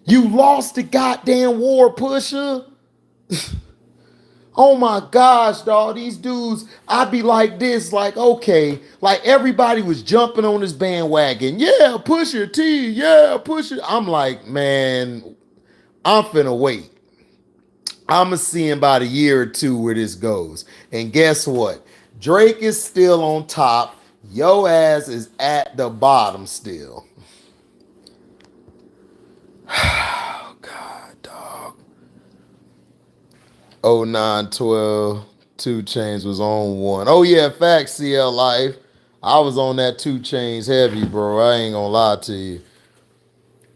You lost the goddamn war, Pusha. Oh my gosh, dog. These dudes, I be like this, like, okay. Like everybody was jumping on this bandwagon. Yeah, Pusha T. Yeah, Pusha. I'm like, man, I'm finna wait. I'ma see in about a year or two where this goes. And guess what? Drake is still on top. Yo ass is at the bottom still. Oh God, dog. 0912 2 Chains was on one. Oh yeah, facts, CL Life. I was on that 2 Chains heavy, bro. I ain't gonna lie to you.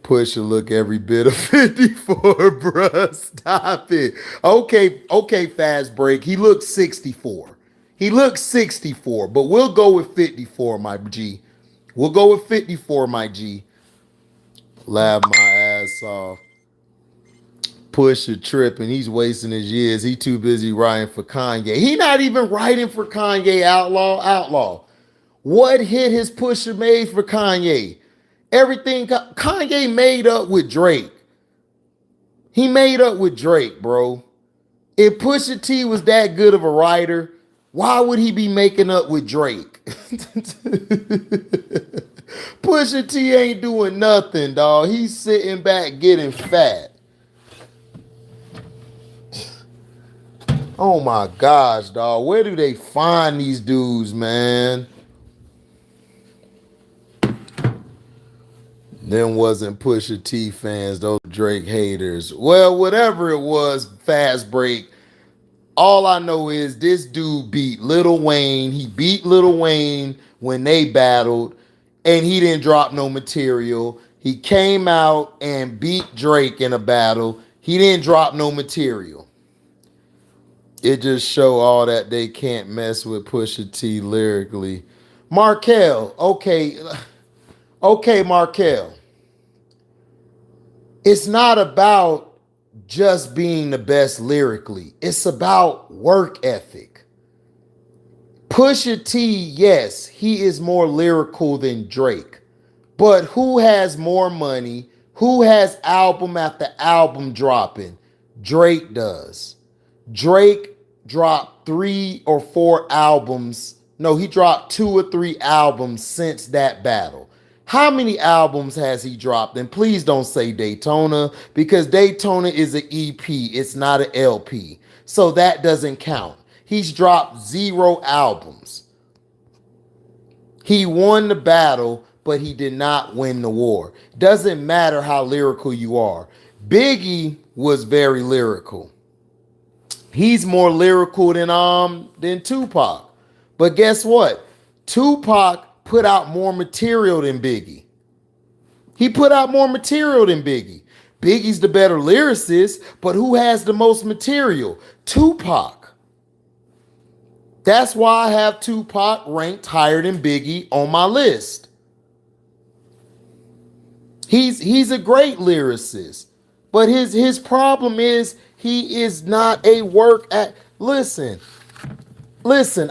Pusha look every bit of 54, bruh. Stop it. Okay, fast break. He looks 64. He looks 64, but we'll go with 54, my G. We'll go with 54, my G. Laugh my ass off. Pusha tripping. He's wasting his years. He too busy writing for Kanye. He not even writing for Kanye, outlaw. What hit his Pusha made for Kanye? Everything Kanye made up with Drake. He made up with Drake, bro. If Pusha T was that good of a writer, why would he be making up with Drake? Pusha T ain't doing nothing, dog. He's sitting back getting fat. Oh my gosh, dog. Where do they find these dudes, man? Them wasn't Pusha T fans, those Drake haters. Well, whatever it was, fast break. All I know is this dude beat Lil Wayne. He beat Lil Wayne when they battled, and he didn't drop no material. He came out and beat Drake in a battle. He didn't drop no material. It just show all that they can't mess with Pusha T lyrically. Markel, okay, Markel. It's not about just being the best lyrically. It's about work ethic. Pusha T, yes, he is more lyrical than Drake. But who has more money? Who has album after album dropping? Drake does. Drake dropped 3 or 4 albums. No, he dropped 2 or 3 albums since that battle. How many albums has he dropped? And please don't say Daytona, because Daytona is an EP, it's not an LP. So that doesn't count. He's dropped 0 albums. He won the battle, but he did not win the war. Doesn't matter how lyrical you are. Biggie was very lyrical. He's more lyrical than Tupac. But guess what? Tupac put out more material than Biggie. He put out more material than Biggie. Biggie's the better lyricist, but who has the most material? Tupac. That's why I have Tupac ranked higher than Biggie on my list. He's a great lyricist, but his problem is he is not a work at. Listen,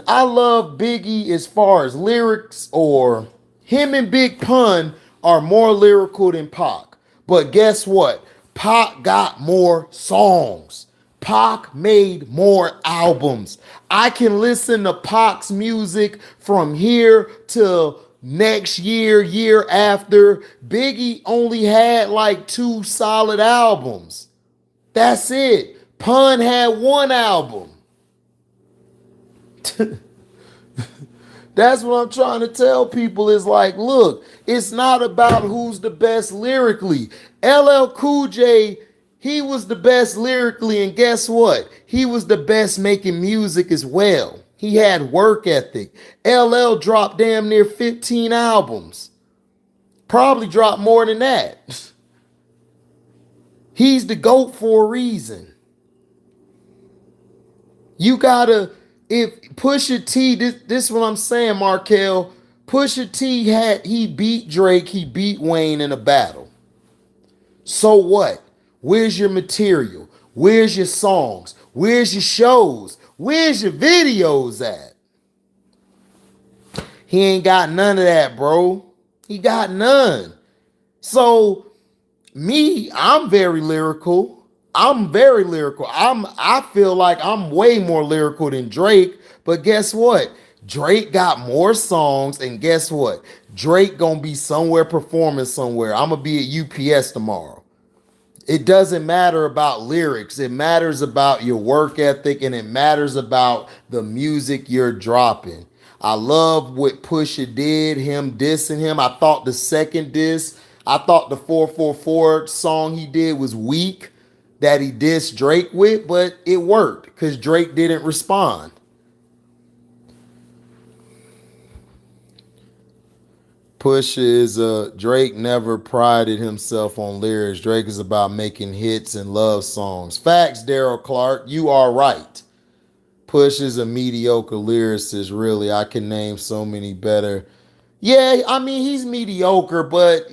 I love Biggie as far as lyrics, or him and Big Pun are more lyrical than Pac. But guess what? Pac got more songs. Pac made more albums. I can listen to Pac's music from here till next year, year after. Biggie only had like 2 solid albums. That's it. Pun had 1 album. That's what I'm trying to tell people, is like, look, it's not about who's the best lyrically. LL Cool J, he was the best lyrically, and guess what? He was the best making music as well. He had work ethic. LL dropped damn near 15 albums. Probably dropped more than that. He's the GOAT for a reason. You gotta, if Pusha T, this is what I'm saying, Markel. Pusha T he beat Drake, he beat Wayne in a battle. So what? Where's your material? Where's your songs? Where's your shows? Where's your videos at? He ain't got none of that, bro. He got none. So me, I'm very lyrical. I feel like I'm way more lyrical than Drake. But guess what? Drake got more songs, and guess what? Drake gonna be somewhere performing somewhere. I'm gonna be at UPS tomorrow. It doesn't matter about lyrics. It matters about your work ethic, and it matters about the music you're dropping. I love what Pusha did, him dissing him. I thought the second diss, I thought the 444 song he did was weak, that he dissed Drake with, but it worked because Drake didn't respond. Pusha is Drake never prided himself on lyrics. Drake is about making hits and love songs. Facts, Daryl Clark. You are right. Push is a mediocre lyricist, really. I can name so many better. Yeah, I mean, he's mediocre, but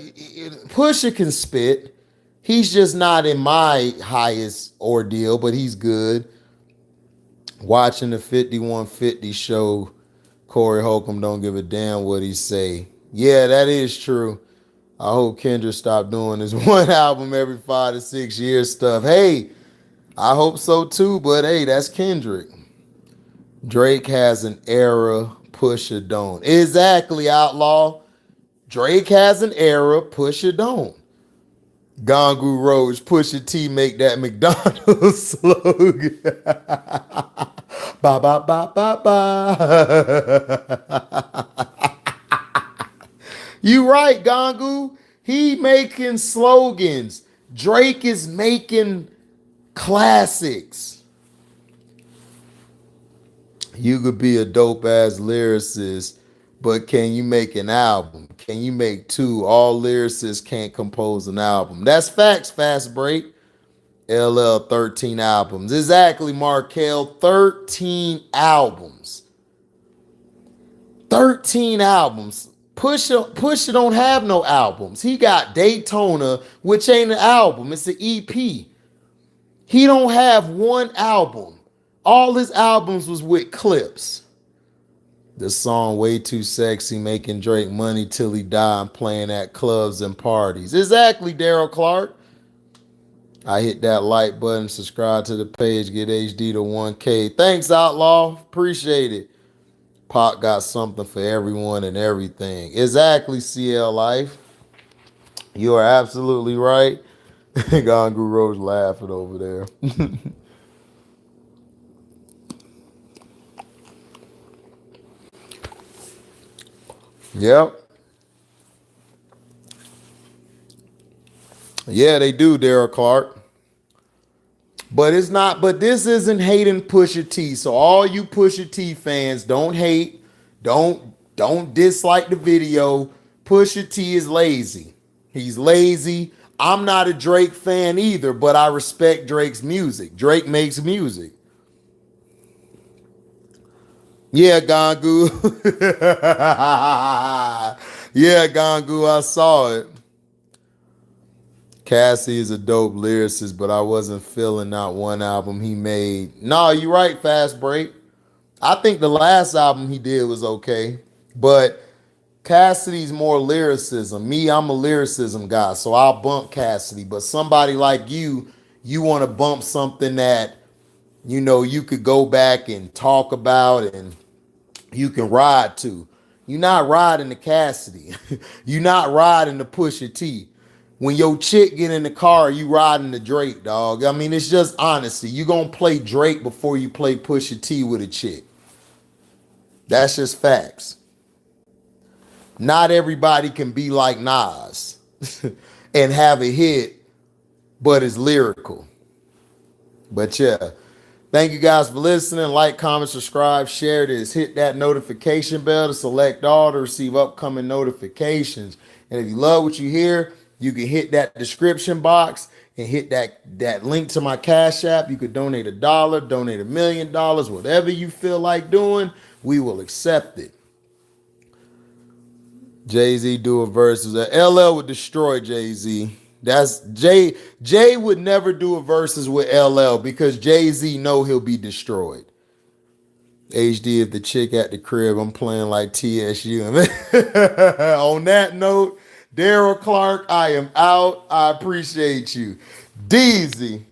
Pusha can spit. He's just not in my highest ordeal, but he's good. Watching the 5150 show, Corey Holcomb don't give a damn what he say. Yeah, that is true. I hope Kendrick stopped doing this 1 album every 5 to 6 years stuff. Hey, I hope so too, but hey, that's Kendrick. Drake has an era, Pusha don't. Exactly, Outlaw. Drake has an era, Pusha don't. Gongu Roach, Pusha T make that McDonald's slogan. Ba ba ba ba ba. You right, Gongu. He making slogans. Drake is making classics. You could be a dope ass lyricist, but can you make an album? Can you make 2? All lyricists can't compose an album. That's facts, Fast Break. LL 13 albums. Exactly, Markel. 13 albums. 13 albums. Pusha don't have no albums. He got Daytona, which ain't an album. It's an EP. He don't have one album. All his albums was with clips. The song Way Too Sexy, making Drake money till he die and playing at clubs and parties. Exactly, Daryl Clark. I hit that like button, subscribe to the page, get HD to 1K. Thanks, Outlaw. Appreciate it. Pac got something for everyone and everything. Exactly, CL Life. You are absolutely right. Gangu Rose laughing over there. Yep. Yeah, they do, Daryl Clark. But it's not, but this isn't hating Pusha T. So all you Pusha T fans, don't hate, don't dislike the video. Pusha T is lazy. He's lazy. I'm not a Drake fan either, but I respect Drake's music. Drake makes music. Yeah, Gangu. Yeah, Gangu, I saw it. Cassie is a dope lyricist, but I wasn't feeling not one album he made. No, you're right, Fast Break. I think the last album he did was okay, but Cassidy's more lyricism. Me, I'm a lyricism guy, so I'll bump Cassidy. But somebody like you want to bump something that, you could go back and talk about and you can ride to. You're not riding to Cassidy. You're not riding to Pusha T. When your chick get in the car, you riding to Drake, dog. I mean, it's just honesty. You gonna play Drake before you play Pusha T with a chick. That's just facts. Not everybody can be like Nas and have a hit, but it's lyrical. But yeah, thank you guys for listening. Like, comment, subscribe, share this. Hit that notification bell to select all to receive upcoming notifications. And if you love what you hear, you can hit that description box and hit that link to my Cash App. You could donate $1, donate $1 million, whatever you feel like doing, we will accept it. Jay-Z do a verse. LL would destroy Jay-Z. That's Jay would never do a verses with LL because Jay-Z know he'll be destroyed. HD, if the chick at the crib, I'm playing like TSU. On that note, Daryl Clark, I am out. I appreciate you. Deezy.